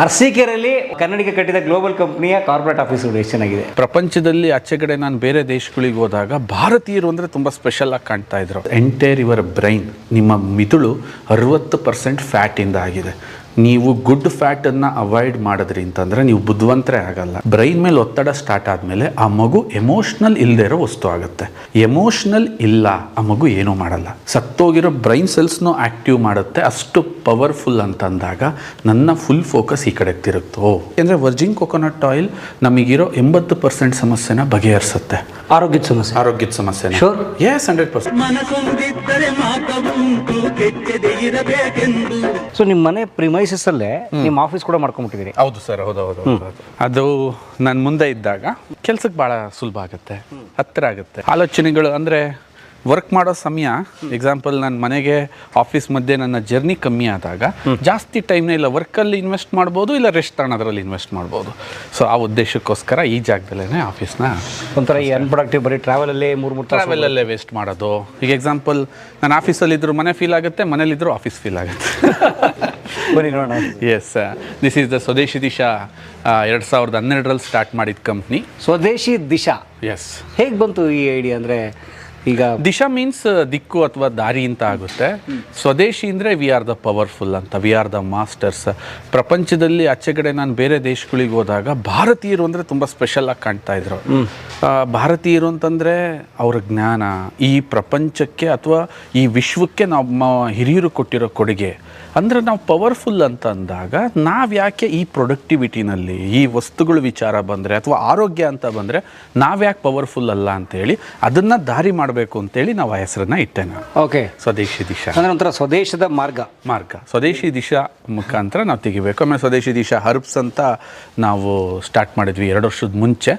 ಅರ್ಸಿಕೆರೆಯಲ್ಲಿ ಕನ್ನಡಿಗ ಕಟ್ಟಿದ global ಕಂಪ್ನಿಯ corporate ಆಫೀಸ್ಗಳು ಎಷ್ಟು ಚೆನ್ನಾಗಿದೆ. ಪ್ರಪಂಚದಲ್ಲಿ ಆಚೆ ಕಡೆ ನಾನು ಬೇರೆ ದೇಶಗಳಿಗೆ ಹೋದಾಗ ಭಾರತೀಯರು ಅಂದರೆ ತುಂಬ ಸ್ಪೆಷಲ್ ಆಗಿ ಕಾಣ್ತಾ ಇದ್ರು. ಎಂಟೈರ್ ಯುವರ್ ಬ್ರೈನ್, ನಿಮ್ಮ ಮಿದುಳು 60% ಫ್ಯಾಟಿಂದ ಆಗಿದೆ. ನೀವು ಗುಡ್ ಫ್ಯಾಟನ್ನು ಅವಾಯ್ಡ್ ಮಾಡಿದ್ರಿ ಅಂತಂದರೆ ನೀವು ಬುದ್ಧಿವಂತರೇ ಆಗಲ್ಲ. ಬ್ರೈನ್ ಮೇಲೆ ಒತ್ತಡ ಸ್ಟಾರ್ಟ್ ಆದಮೇಲೆ ಆ ಮಗು ಎಮೋಷ್ನಲ್ ಇಲ್ಲದೆ ಇರೋ ವಸ್ತು ಆಗುತ್ತೆ. ಎಮೋಷ್ನಲ್ ಇಲ್ಲ, ಆ ಮಗು ಏನೂ ಮಾಡಲ್ಲ. ಸತ್ತೋಗಿರೋ ಬ್ರೈನ್ ಸೆಲ್ಸ್ನೂ ಆ್ಯಕ್ಟಿವ್ ಮಾಡುತ್ತೆ. ಅಷ್ಟು ಪವರ್ಫುಲ್ ಅಂತಂದಾಗ ನನ್ನ ಫುಲ್ ಫೋಕಸ್ ಈ ಕಡೆಗೆ ತಿರುಗ್ತು. ಅಂದರೆ ವರ್ಜಿನ್ ಕೊಕೊನಟ್ ಆಯಿಲ್ ನಮಗಿರೋ 80% ಸಮಸ್ಯೆನ ಬಗೆಹರಿಸುತ್ತೆ. ಆರೋಗ್ಯದ ಸಮಸ್ಯೆ ಶೋರ್, ಎಸ್ 100%. ಸೊ ನಿಮ್ಮ ಮನೆ ಪ್ರಿಮೈಸಸ್ ಅಲ್ಲೇ ನಿಮ್ಮ ಆಫೀಸ್ ಕೂಡ ಮಾಡ್ಕೊಂಡ್ಬಿಟ್ಟಿದ್ದೀರಿ. ಹೌದು ಸರ್, ಹೌದು. ಅದು ನಾನು ಮುಂದೆ ಇದ್ದಾಗ ಕೆಲ್ಸಕ್ಕೆ ಭಾಳ ಸುಲಭ ಆಗುತ್ತೆ, ಹತ್ತಿರ ಆಗುತ್ತೆ. ಆಲೋಚನೆಗಳು ಅಂದರೆ ವರ್ಕ್ ಮಾಡೋ ಸಮಯ, ಎಕ್ಸಾಂಪಲ್ ನನ್ನ ಮನೆಗೆ ಆಫೀಸ್ ಮಧ್ಯೆ ನನ್ನ ಜರ್ನಿ ಕಮ್ಮಿ ಆದಾಗ ಜಾಸ್ತಿ ಟೈಮ್ನ ಇಲ್ಲ ವರ್ಕಲ್ಲಿ ಇನ್ವೆಸ್ಟ್ ಮಾಡ್ಬೋದು, ಇಲ್ಲ ರೆಸ್ಟ್ ತಗೊಳೋದ್ರಲ್ಲಿ ಇನ್ವೆಸ್ಟ್ ಮಾಡ್ಬೋದು. ಸೊ ಆ ಉದ್ದೇಶಕ್ಕೋಸ್ಕರ ಈ ಜಾಗದಲ್ಲೇ ಆಫೀಸ್ನ ಒಂಥರ ಈ ಅನ್ಪ್ರೊಡಕ್ಟಿವ್ ಬರೀ ಟ್ರಾವೆಲಲ್ಲೇ ಟ್ರಾವೆಲಲ್ಲೇ ವೇಸ್ಟ್ ಮಾಡೋದು. ಈಗ ಎಕ್ಸಾಂಪಲ್ ನಾನು ಆಫೀಸಲ್ಲಿದ್ದರೂ ಮನೆ ಫೀಲ್ ಆಗುತ್ತೆ, ಮನೇಲಿದ್ದರೂ ಆಫೀಸ್ ಫೀಲ್ ಆಗುತ್ತೆ. ಬನ್ನಿ ನೋಡೋಣ. ಎಸ್, ದಿಸ್ ಈಸ್ ದ ಸ್ವದೇಶಿ ದಿಶಾ 2012 ಸ್ಟಾರ್ಟ್ ಮಾಡಿದ ಕಂಪ್ನಿ. ಸ್ವದೇಶಿ ದಿಶಾ ಎಸ್. ಹೇಗೆ ಬಂತು ಈ ಐಡಿಯಾ? ಅಂದರೆ ಈಗ ದಿಶಾ ಮೀನ್ಸ್ ದಿಕ್ಕು ಅಥವಾ ದಾರಿ ಅಂತ ಆಗುತ್ತೆ. ಸ್ವದೇಶಿ ಅಂದರೆ ವಿ ಆರ್ ದ ಪವರ್ಫುಲ್ ಅಂತ, ವಿ ಆರ್ ದ ಮಾಸ್ಟರ್ಸ್. ಪ್ರಪಂಚದಲ್ಲಿ ಆಚೆ ಕಡೆ ನಾನು ಬೇರೆ ದೇಶಗಳಿಗೆ ಹೋದಾಗ ಭಾರತೀಯರು ಅಂದರೆ ತುಂಬ ಸ್ಪೆಷಲ್ ಆಗಿ ಕಾಣ್ತಾ ಇದ್ರು. ಭಾರತೀಯರು ಅಂತಂದರೆ ಅವರ ಜ್ಞಾನ ಈ ಪ್ರಪಂಚಕ್ಕೆ ಅಥವಾ ಈ ವಿಶ್ವಕ್ಕೆ ನಮ್ಮ ಹಿರಿಯರು ಕೊಟ್ಟಿರೋ ಕೊಡುಗೆ. ಅಂದರೆ ನಾವು ಪವರ್ಫುಲ್ ಅಂತ ಅಂದಾಗ ನಾವು ಯಾಕೆ ಈ ಪ್ರೊಡಕ್ಟಿವಿಟಿನಲ್ಲಿ ಈ ವಸ್ತುಗಳ ವಿಚಾರ ಬಂದರೆ ಅಥವಾ ಆರೋಗ್ಯ ಅಂತ ಬಂದರೆ ನಾವ್ಯಾಕೆ ಪವರ್ಫುಲ್ ಅಲ್ಲ ಅಂತೇಳಿ ಅದನ್ನು ದಾರಿ ಮಾಡಬೇಕು ಅಂತೇಳಿ ನಾವು ಆ ಹೆಸರನ್ನು ಇಟ್ಟೆ ನಾನು. ಓಕೆ, ಸ್ವದೇಶಿ ದಿಶಾ ಅಂದರೆ ಒಂಥರ ಸ್ವದೇಶದ ಮಾರ್ಗ. ಸ್ವದೇಶಿ ದಿಶಾ ಮುಖಾಂತರ ನಾವು ತೆಗಿಬೇಕು. ಆಮೇಲೆ ಸ್ವದೇಶಿ ದಿಶಾ ಹರ್ಬ್ಸ್ ಅಂತ ನಾವು ಸ್ಟಾರ್ಟ್ ಮಾಡಿದ್ವಿ 2 ವರ್ಷದ ಮುಂಚೆ.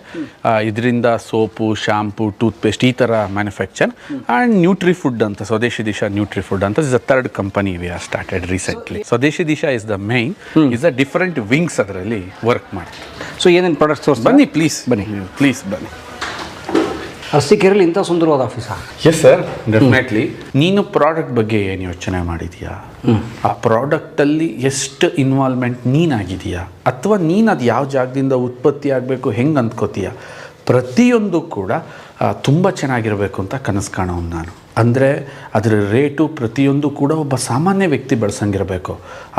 ಇದರಿಂದ ಸೋಪು, ಶಾಂಪು, ಟೂತ್ಪೇಸ್ಟ್ ಈ ಥರ ಮ್ಯಾನುಫ್ಯಾಕ್ಚರ್. ಆ್ಯಂಡ್ ನ್ಯೂಟ್ರಿ ಫುಡ್ ಅಂತ, ಸ್ವದೇಶಿ ದಿಶಾ ನ್ಯೂಟ್ರಿ ಫುಡ್ ಅಂತ is the 3rd company we are started recently. Swadeshi Disha is the main, is the different wings ಅದರಲ್ಲಿ ವರ್ಕ್ ಮಾಡ್ತೀವಿ. ಸೊ ಏನೇನು ಪ್ರಾಡಕ್ಟ್ಸ್ ತೋರಿಸಿ ಬನ್ನಿ ಪ್ಲೀಸ್ ಬನ್ನಿ. ಅರ್ಸಿಕೆರೆಯಲ್ಲಿ ಇಂಥ ಸುಂದರವಾದ ಆಫೀಸಾ? Yes sir, definitely. ನೀನು ಪ್ರಾಡಕ್ಟ್ ಬಗ್ಗೆ ಏನು ಯೋಚನೆ ಮಾಡಿದೀಯಾ? ಆ ಪ್ರಾಡಕ್ಟಲ್ಲಿ ಎಷ್ಟು ಇನ್ವಾಲ್ವ್ಮೆಂಟ್ ನೀನಾಗಿದೆಯಾ? ಅಥವಾ ನೀನು ಅದು ಯಾವ ಜಾಗದಿಂದ ಉತ್ಪತ್ತಿ ಆಗಬೇಕು ಹೆಂಗೆ ಅಂದ್ಕೋತೀಯ? ಪ್ರತಿಯೊಂದು ಕೂಡ ತುಂಬ ಚೆನ್ನಾಗಿರಬೇಕು ಅಂತ ಕನಸು ಕಾಣೋನು ನಾನು. ಅಂದರೆ ಅದರ ರೇಟು ಪ್ರತಿಯೊಂದು ಕೂಡ ಒಬ್ಬ ಸಾಮಾನ್ಯ ವ್ಯಕ್ತಿ ಬಳಸಂಗಿರಬೇಕು.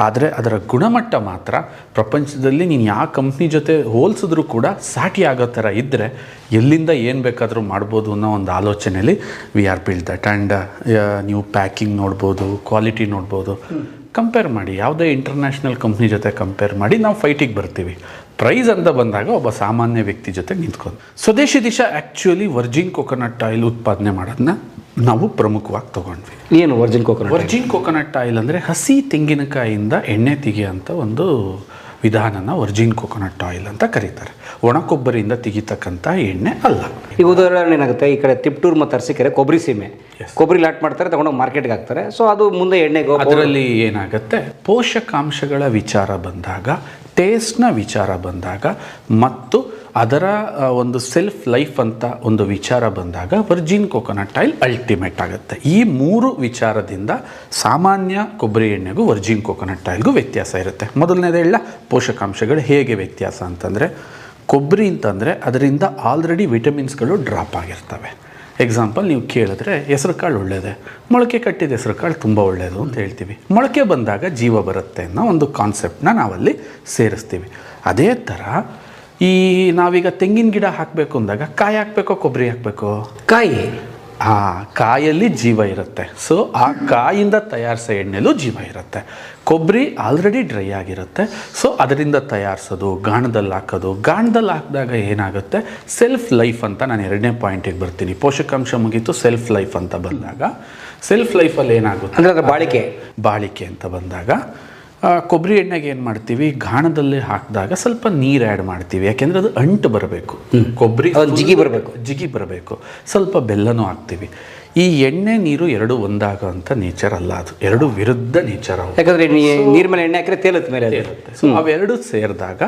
ಆದರೆ ಅದರ ಗುಣಮಟ್ಟ ಮಾತ್ರ ಪ್ರಪಂಚದಲ್ಲಿ ನೀನು ಯಾವ ಕಂಪ್ನಿ ಜೊತೆ ಹೋಲಿಸಿದ್ರೂ ಕೂಡ ಸಾಟಿ ಆಗೋ ಥರ ಇದ್ದರೆ ಎಲ್ಲಿಂದ ಏನು ಬೇಕಾದರೂ ಮಾಡ್ಬೋದು ಅನ್ನೋ ಒಂದು ಆಲೋಚನೆಯಲ್ಲಿ we are build that. And ನೀವು ಪ್ಯಾಕಿಂಗ್ ನೋಡ್ಬೋದು, ಕ್ವಾಲಿಟಿ ನೋಡ್ಬೋದು. ಕಂಪೇರ್ ಮಾಡಿ, ಯಾವುದೇ ಇಂಟರ್ನ್ಯಾಷನಲ್ ಕಂಪ್ನಿ ಜೊತೆ ಕಂಪೇರ್ ಮಾಡಿ ನಾವು ಫೈಟಿಗೆ ಬರ್ತೀವಿ. ಪ್ರೈಸ್ ಅಂತ ಬಂದಾಗ ಒಬ್ಬ ಸಾಮಾನ್ಯ ವ್ಯಕ್ತಿ ಜೊತೆ ನಿಂತ್ಕೊಂಡು. ಸ್ವದೇಶಿ Disha actually Virgin coconut oil ಉತ್ಪಾದನೆ ಮಾಡೋದನ್ನ ನಾವು ಪ್ರಮುಖವಾಗಿ ತೊಗೊಂಡ್ವಿ. ಏನು ವರ್ಜಿನ್ ಕೊಕೊನಟ್ ಆಯಿಲ್ ಅಂದರೆ ಹಸಿ ತೆಂಗಿನಕಾಯಿಯಿಂದ ಎಣ್ಣೆ ತೆಗೆಯುವಂಥ ಒಂದು ವಿಧಾನನ ವರ್ಜಿನ್ ಕೊಕೊನಟ್ ಆಯಿಲ್ ಅಂತ ಕರೀತಾರೆ. ಒಣ ಕೊಬ್ಬರಿಯಿಂದ ತೆಗಿತಕ್ಕಂಥ ಎಣ್ಣೆ ಅಲ್ಲ. ಈಗ ಉದಾಹರಣೆ ಏನಾಗುತ್ತೆ, ಈ ಕಡೆ ತಿಪ್ಟೂರು ಮತ್ತು ಅರಸೀಕೆರೆ ಕೊಬ್ಬರಿ ಸೀಮೆ, ಕೊಬ್ಬರಿ ಲಾಟ್ ಮಾಡ್ತಾರೆ, ತಗೊಂಡೋಗಿ ಮಾರ್ಕೆಟ್ಗೆ ಹಾಕ್ತಾರೆ. ಸೊ ಅದು ಮುಂದೆ ಎಣ್ಣೆಗೆ ಅದರಲ್ಲಿ ಏನಾಗುತ್ತೆ, ಪೋಷಕಾಂಶಗಳ ವಿಚಾರ ಬಂದಾಗ, ಟೇಸ್ಟ್ನ ವಿಚಾರ ಬಂದಾಗ ಮತ್ತು ಅದರ ಒಂದು ಸೆಲ್ಫ್ ಲೈಫ್ ಅಂತ ಒಂದು ವಿಚಾರ ಬಂದಾಗ ವರ್ಜಿನ್ ಕೊಕೊನಟ್ ಆಯಿಲ್ ಅಲ್ಟಿಮೇಟ್ ಆಗುತ್ತೆ. ಈ 3 ವಿಚಾರದಿಂದ ಸಾಮಾನ್ಯ ಕೊಬ್ಬರಿ ಎಣ್ಣೆಗೂ ವರ್ಜಿನ್ ಕೊಕೊನಟ್ ಆಯಿಲ್ಗೂ ವ್ಯತ್ಯಾಸ ಇರುತ್ತೆ. ಮೊದಲನೇದು ಹೇಳ, ಪೋಷಕಾಂಶಗಳು ಹೇಗೆ ವ್ಯತ್ಯಾಸ ಅಂತಂದರೆ, ಕೊಬ್ಬರಿ ಅಂತಂದರೆ ಅದರಿಂದ ಆಲ್ರೆಡಿ ವಿಟಮಿನ್ಸ್ಗಳು ಡ್ರಾಪ್ ಆಗಿರ್ತವೆ. ಎಕ್ಸಾಂಪಲ್ ನೀವು ಕೇಳಿದ್ರೆ ಹೆಸರು ಕಾಳು ಒಳ್ಳೆಯದೇ, ಮೊಳಕೆ ಕಟ್ಟಿದ ಹೆಸರು ಕಾಳು ತುಂಬ ಒಳ್ಳೆಯದು ಅಂತ ಹೇಳ್ತೀವಿ. ಮೊಳಕೆ ಬಂದಾಗ ಜೀವ ಬರುತ್ತೆ ಅನ್ನೋ ಒಂದು ಕಾನ್ಸೆಪ್ಟನ್ನ ನಾವಲ್ಲಿ ಸೇರಿಸ್ತೀವಿ. ಅದೇ ಥರ ಈ ನಾವೀಗ ತೆಂಗಿನ ಗಿಡ ಹಾಕಬೇಕು ಅಂದಾಗ ಕಾಯಿ ಹಾಕಬೇಕೋ ಕೊಬ್ಬರಿ ಹಾಕಬೇಕು? ಕಾಯಿ. ಕಾಯಲ್ಲಿ ಜೀವ ಇರುತ್ತೆ. ಸೊ ಆ ಕಾಯಿಂದ ತಯಾರಿಸೋ ಎಣ್ಣೆಲೂ ಜೀವ ಇರುತ್ತೆ. ಕೊಬ್ಬರಿ ಆಲ್ರೆಡಿ ಡ್ರೈ ಆಗಿರುತ್ತೆ. ಸೊ ಅದರಿಂದ ತಯಾರಿಸೋದು, ಗಾಣದಲ್ಲಿ ಹಾಕೋದು. ಗಾಣದಲ್ಲಿ ಹಾಕಿದಾಗ ಏನಾಗುತ್ತೆ, ಸೆಲ್ಫ್ ಲೈಫ್ ಅಂತ ನಾನು 2ನೇ ಪಾಯಿಂಟಿಗೆ ಬರ್ತೀನಿ. ಪೋಷಕಾಂಶ ಮುಗೀತು, ಸೆಲ್ಫ್ ಲೈಫ್ ಅಂತ ಬಂದಾಗ, ಸೆಲ್ಫ್ ಲೈಫಲ್ಲಿ ಏನಾಗುತ್ತೆ ಅಂದರೆ ಬಾಳಿಕೆ ಅಂತ ಬಂದಾಗ ಕೊಬ್ಬರಿ ಎಣ್ಣೆಗೆ ಏನು ಮಾಡ್ತೀವಿ, ಗಾಣದಲ್ಲಿ ಹಾಕಿದಾಗ ಸ್ವಲ್ಪ ನೀರು ಆ್ಯಡ್ ಮಾಡ್ತೀವಿ. ಯಾಕೆಂದರೆ ಅದು ಅಂಟು ಬರಬೇಕು, ಕೊಬ್ಬರಿ ಜಿಗಿ ಬರಬೇಕು, ಸ್ವಲ್ಪ ಬೆಲ್ಲನೂ ಹಾಕ್ತೀವಿ. ಈ ಎಣ್ಣೆ ನೀರು ಎರಡು ಒಂದಾಗೋಂಥ ನೇಚರ್ ಅಲ್ಲ, ಅದು ಎರಡು ವಿರುದ್ಧ ನೇಚರ್ ಅವು. ಯಾಕಂದರೆ ನೀರ್ ಮೇಲೆ ಎಣ್ಣೆ ಹಾಕಿದ್ರೆ ತೇಲುತ್ತೆ ಮೇಲೆ ಇರುತ್ತೆ. ಸೊ ಅವೆರಡು ಸೇರಿದಾಗ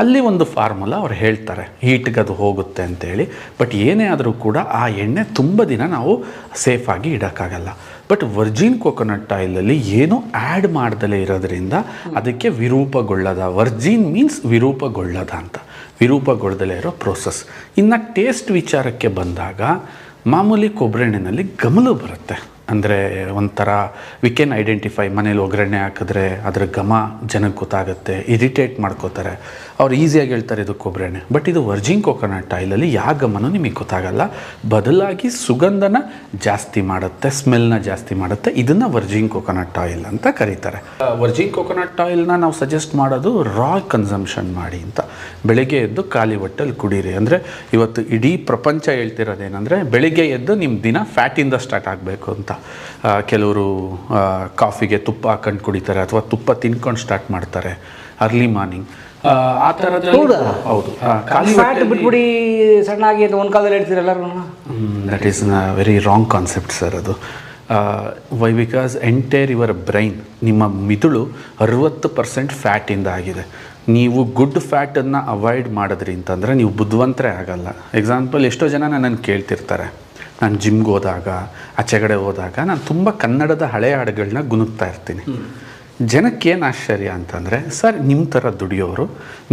ಅಲ್ಲಿ ಒಂದು ಫಾರ್ಮುಲಾ ಅವ್ರು ಹೇಳ್ತಾರೆ, ಹೀಟ್ಗೆ ಅದು ಹೋಗುತ್ತೆ ಅಂತೇಳಿ. ಬಟ್ ಏನೇ ಆದರೂ ಕೂಡ ಆ ಎಣ್ಣೆ ತುಂಬ ದಿನ ನಾವು ಸೇಫಾಗಿ ಇಡೋಕ್ಕಾಗಲ್ಲ. ಬಟ್ ವರ್ಜಿನ್ ಕೊಕೊನಟ್ ಆಯಿಲಲ್ಲಿ ಏನೂ ಆ್ಯಡ್ ಮಾಡ್ದಲೇ ಇರೋದ್ರಿಂದ ಅದಕ್ಕೆ ವಿರೂಪಗೊಳ್ಳದ, ವರ್ಜಿನ್ ಮೀನ್ಸ್ ವಿರೂಪಗೊಳ್ಳದ ಅಂತ, ವಿರೂಪಗೊಳ್ಳದಲೇ ಇರೋ ಪ್ರೋಸೆಸ್. ಇನ್ನು ಟೇಸ್ಟ್ ವಿಚಾರಕ್ಕೆ ಬಂದಾಗ ಮಾಮೂಲಿ ಕೊಬ್ಬರಿ ಎಣ್ಣೆಯಲ್ಲಿ ಗಮಲು ಬರುತ್ತೆ. ಅಂದರೆ ಒಂಥರ ವಿ ಕ್ಯಾನ್ ಐಡೆಂಟಿಫೈ, ಮನೇಲಿ ಒಗ್ಗರಣೆ ಹಾಕಿದ್ರೆ ಅದರ ಘಮ ಜನಕ್ಕೆ ಗೊತ್ತಾಗುತ್ತೆ, ಇರಿಟೇಟ್ ಮಾಡ್ಕೋತಾರೆ, ಅವ್ರು ಈಸಿಯಾಗಿ ಹೇಳ್ತಾರೆ ಇದು ಕೊಬ್ಬರಿ ಎಣ್ಣೆ. ಬಟ್ ಇದು ವರ್ಜಿನ್ ಕೊಕೊನಟ್ ಆಯಿಲಲ್ಲಿ ಯಾವ ಘಮನೂ ನಿಮಗೆ ಗೊತ್ತಾಗಲ್ಲ, ಬದಲಾಗಿ ಸುಗಂಧನ ಜಾಸ್ತಿ ಮಾಡುತ್ತೆ, ಸ್ಮೆಲ್ನ ಜಾಸ್ತಿ ಮಾಡುತ್ತೆ. ಇದನ್ನು ವರ್ಜಿನ್ ಕೊಕೊನಟ್ ಆಯಿಲ್ ಅಂತ ಕರೀತಾರೆ. ವರ್ಜಿನ್ ಕೊಕೊನಟ್ ಆಯಿಲ್ನ ನಾವು ಸಜೆಸ್ಟ್ ಮಾಡೋದು ರಾ ಕನ್ಸಂಪ್ಷನ್ ಮಾಡಿ ಅಂತ. ಬೆಳಿಗ್ಗೆ ಎದ್ದು ಖಾಲಿ ಹೊಟ್ಟೆಲಿ ಕುಡೀರಿ. ಅಂದರೆ ಇವತ್ತು ಇಡೀ ಪ್ರಪಂಚ ಹೇಳ್ತಿರೋದೇನೆಂದರೆ ಬೆಳಿಗ್ಗೆ ಎದ್ದು ನಿಮ್ಮ ದಿನ ಫ್ಯಾಟಿಂದ ಸ್ಟಾರ್ಟ್ ಆಗಬೇಕು ಅಂತ. ಕೆಲವರು ಕಾಫಿಗೆ ತುಪ್ಪ ಹಾಕೊಂಡು ಕುಡಿತಾರೆ, ಅಥವಾ ತುಪ್ಪ ತಿನ್ಕೊಂಡು ಸ್ಟಾರ್ಟ್ ಮಾಡ್ತಾರೆ ಅರ್ಲಿ ಮಾರ್ನಿಂಗ್. ಆ ಥರದ ಹೌದು, ಫ್ಯಾಟ್ ಬಿಟ್ಬಿಡಿ ಸಣ್ಣ ಆಗಿ ಅಂತ ಒಂದು ಕಾಲದಲ್ಲಿ ಹೇಳ್ತೀರ ಎಲ್ಲರೂ. That is very wrong concept sir ಅದು. Why because entire your brain, ನಿಮ್ಮ ಮಿದುಳು 60% ಫ್ಯಾಟಿಂದ ಆಗಿದೆ. ನೀವು ಗುಡ್ ಫ್ಯಾಟನ್ನು ಅವಾಯ್ಡ್ ಮಾಡಿದ್ರಿ ಅಂತಂದರೆ ನೀವು ಬುದ್ಧಿವಂತರೇ ಆಗಲ್ಲ. ಎಕ್ಸಾಂಪಲ್, ಎಷ್ಟೋ ಜನ ನನ್ನನ್ನು ಕೇಳ್ತಿರ್ತಾರೆ, ನಾನು ಜಿಮ್ಗೆ ಹೋದಾಗ, ಆಚೆಗಡೆ ಹೋದಾಗ ನಾನು ತುಂಬ ಕನ್ನಡದ ಹಳೆಯ ಹಾಡುಗಳನ್ನ ಗುನುಗ್ತಾ ಇರ್ತೀನಿ. ಜನಕ್ಕೇನು ಆಶ್ಚರ್ಯ ಅಂತಂದರೆ, ಸರ್ ನಿಮ್ಮ ಥರ ದುಡಿಯೋರು,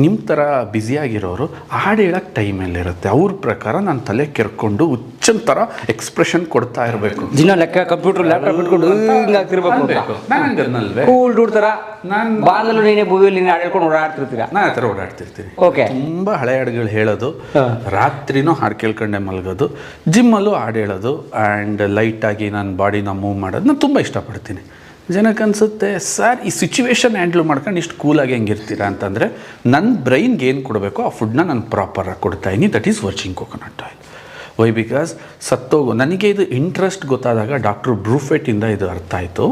ನಿಮ್ಮ ಥರ ಬ್ಯುಸಿಯಾಗಿರೋರು ಹಾಡು ಹೇಳೋಕ್ಕೆ ಟೈಮಲ್ಲಿರುತ್ತೆ. ಅವ್ರ ಪ್ರಕಾರ ನಾನು ತಲೆ ಕೆರ್ಕೊಂಡು ಹುಚ್ಚನ ಥರ ಎಕ್ಸ್ಪ್ರೆಷನ್ ಕೊಡ್ತಾ ಇರಬೇಕು. ದಿನ ಲೆಕ್ಕ ಕಂಪ್ಯೂಟರ್ ಲ್ಯಾಪ್ಟಾಪ್ ಇಟ್ಕೊಂಡು ಹಿಂಗಾಗ್ತಿರ್ಬೇಕು. ನಾನು ಕೂಲ್ ಡೂಡ್ ಥರ ನಾನು ಬಾಲಲ್ಲೂ ನೀನೇ ಭೂಮಿಯಲ್ಲಿ ನೀನು ಹಾಡು ಹೇಳ್ಕೊಂಡು ಓಡಾಡ್ತಿರ್ತೀರ. ನಾನು ಆ ಥರ ಓಡಾಡ್ತಿರ್ತೀನಿ. ಓಕೆ, ತುಂಬ ಹಳೆ ಹಾಡುಗಳು ಹೇಳೋದು, ರಾತ್ರಿನೂ ಹಾಡು ಕೇಳ್ಕೊಂಡೆ ಮಲಗೋದು, ಜಿಮ್ಮಲ್ಲೂ ಹಾಡು ಹೇಳೋದು, ಆ್ಯಂಡ್ ಲೈಟಾಗಿ ನನ್ನ ಬಾಡಿನ ಮೂವ್ ಮಾಡೋದು ನಾನು ತುಂಬ ಇಷ್ಟಪಡ್ತೀನಿ. ಜನಕ್ಕೆ ಅನಿಸುತ್ತೆ, ಸರ್ ಈ ಸಿಚುವೇಶನ್ ಹ್ಯಾಂಡ್ಲ್ ಮಾಡ್ಕೊಂಡು ಇಷ್ಟು ಕೂಲಾಗಿ ಹೆಂಗಿರ್ತೀರಾ ಅಂತಂದರೆ, ನನ್ನ ಬ್ರೈನ್ಗೆ ಏನು ಕೊಡಬೇಕು ಆ ಫುಡ್ನ ನಾನು ಪ್ರಾಪರಾಗಿ ಕೊಡ್ತಾಯಿನಿ. That is virgin coconut oil. Why because ನನಗೆ ಇದು ಇಂಟ್ರೆಸ್ಟ್ ಗೊತ್ತಾದಾಗ ಡಾಕ್ಟರ್ ಬ್ರೂಫೆಟಿಂದ ಇದು ಅರ್ಥ ಆಯಿತು.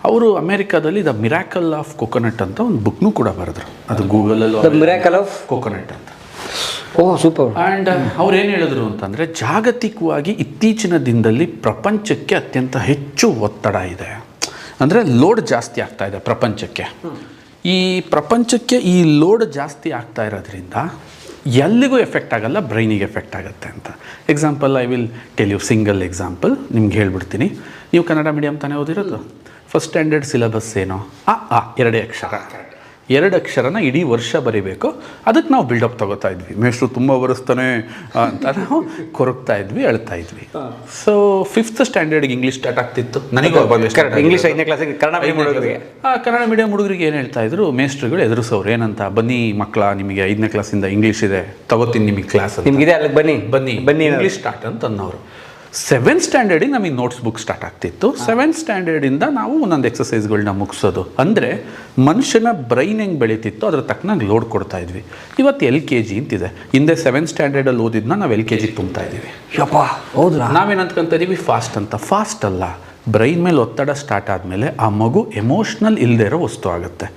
ಅವರು ಅಮೇರಿಕಾದಲ್ಲಿ ದ ಮಿರಾಕಲ್ ಆಫ್ ಕೊಕೊನಟ್ ಅಂತ ಒಂದು ಬುಕ್ನೂ ಕೂಡ ಬರೆದ್ರು. ಅದು ಗೂಗಲಲ್ಲಿ ದ ಮಿರಾಕಲ್ ಆಫ್ ಕೊಕೊನಟ್ ಅಂತ. ಓಹ್ ಸೂಪರ್. ಆ್ಯಂಡ್ ಅವ್ರು ಏನು ಹೇಳಿದ್ರು ಅಂತಂದರೆ, ಜಾಗತಿಕವಾಗಿ ಇತ್ತೀಚಿನ ದಿನದಲ್ಲಿ ಪ್ರಪಂಚಕ್ಕೆ ಅತ್ಯಂತ ಹೆಚ್ಚು ಒತ್ತಡ ಇದೆ. ಅಂದರೆ ಲೋಡ್ ಜಾಸ್ತಿ ಆಗ್ತಾ ಇದೆ ಪ್ರಪಂಚಕ್ಕೆ. ಈ ಪ್ರಪಂಚಕ್ಕೆ ಈ ಲೋಡ್ ಜಾಸ್ತಿ ಆಗ್ತಾ ಇರೋದ್ರಿಂದ ಎಲ್ಲಿಗೂ ಎಫೆಕ್ಟ್ ಆಗಲ್ಲ, ಬ್ರೈನಿಗೆ ಎಫೆಕ್ಟ್ ಆಗುತ್ತೆ ಅಂತ. Example I will tell you single example ನಿಮ್ಗೆ ಹೇಳ್ಬಿಡ್ತೀನಿ. ನೀವು ಕನ್ನಡ ಮೀಡಿಯಮ್ ತಾನೇ ಓದಿರೋದು. ಫಸ್ಟ್ ಸ್ಟ್ಯಾಂಡರ್ಡ್ ಸಿಲೆಬಸ್ ಏನೋ ಎರಡೇ ಅಕ್ಷರ. 2 ಅಕ್ಷರನ ಇಡೀ ವರ್ಷ ಬರೀಬೇಕು. ಅದಕ್ಕೆ ನಾವು ಬಿಲ್ಡಪ್ ತೊಗೋತಾ ಇದ್ವಿ. ಮೇಷ್ಟ್ರು ತುಂಬ ಬರೆಸ್ತಾನೆ ಅಂತ ನಾವು ಕೊರಗ್ತಾ ಇದ್ವಿ, ಅಳ್ತಾ ಇದ್ವಿ. ಸೊ 5th ಸ್ಟ್ಯಾಂಡರ್ಡ್ಗೆ ಇಂಗ್ಲೀಷ್ ಸ್ಟಾರ್ಟ್ ಆಗ್ತಿತ್ತು. ನನಗೆ ಇಂಗ್ಲೀಷ್ 5ನೇ ಕ್ಲಾಸಿಗೆ ಕನ್ನಡ ಮೀಡಿಯಂ ಹುಡುಗರಿಗೆ ಏನು ಹೇಳ್ತಾ ಇದ್ರು, ಮೇಷ್ಟ್ರುಗಳು ಎದುರಿಸೋರು ಏನಂತ, ಬನ್ನಿ ಮಕ್ಕಳ, ನಿಮಗೆ 5ನೇ ಕ್ಲಾಸಿಂದ ಇಂಗ್ಲೀಷ್ ಇದೆ, ತಗೋತೀನಿ ನಿಮಗೆ ಕ್ಲಾಸ್, ನಿಮಗಿದೆ ಅಲ್ಲಿಗೆ ಬನ್ನಿ ಬನ್ನಿ ಬನ್ನಿ ಇಂಗ್ಲೀಷ್ ಸ್ಟಾರ್ಟ್ ಅಂತ ಅನ್ನೋರು. 7th ಸ್ಟ್ಯಾಂಡರ್ಡಿಗೆ ನಮಗೆ ನೋಟ್ಸ್ ಬುಕ್ ಸ್ಟಾರ್ಟ್ ಆಗ್ತಿತ್ತು. 7th ಸ್ಟ್ಯಾಂಡರ್ಡಿಂದ ನಾವು ಒಂದೊಂದು ಎಕ್ಸಸೈಸ್ಗಳನ್ನ ಮುಗಿಸೋದು. ಅಂದರೆ ಮನುಷ್ಯನ ಬ್ರೈನ್ ಹೆಂಗೆ ಬೆಳೀತಿತ್ತು ಅದ್ರ ತಕ್ಕನಾಗಿ ಲೋಡ್ ಕೊಡ್ತಾ ಇದ್ವಿ. ಇವತ್ತು LKG ಅಂತಿದೆ. ಹಿಂದೆ 7th ಸ್ಟ್ಯಾಂಡರ್ಡಲ್ಲಿ ಓದಿದ್ನ ನಾವು LKG ತುಂಬ್ತಾ ಇದ್ದೀವಿ. ಯಪ್ಪ ಹೌದಾ? ನಾವೇನು ಅಂದ್ಕೊಂತ ಇದೀವಿ ಫಾಸ್ಟ್ ಅಂತ. ಫಾಸ್ಟ್ ಅಲ್ಲ, ಬ್ರೈನ್ ಮೇಲೆ ಒತ್ತಡ ಸ್ಟಾರ್ಟ್ ಆದಮೇಲೆ ಆ ಮಗು ಎಮೋಷ್ನಲ್ ಇಲ್ಲದೆ ಇರೋ ವಸ್ತು ಆಗುತ್ತೆ.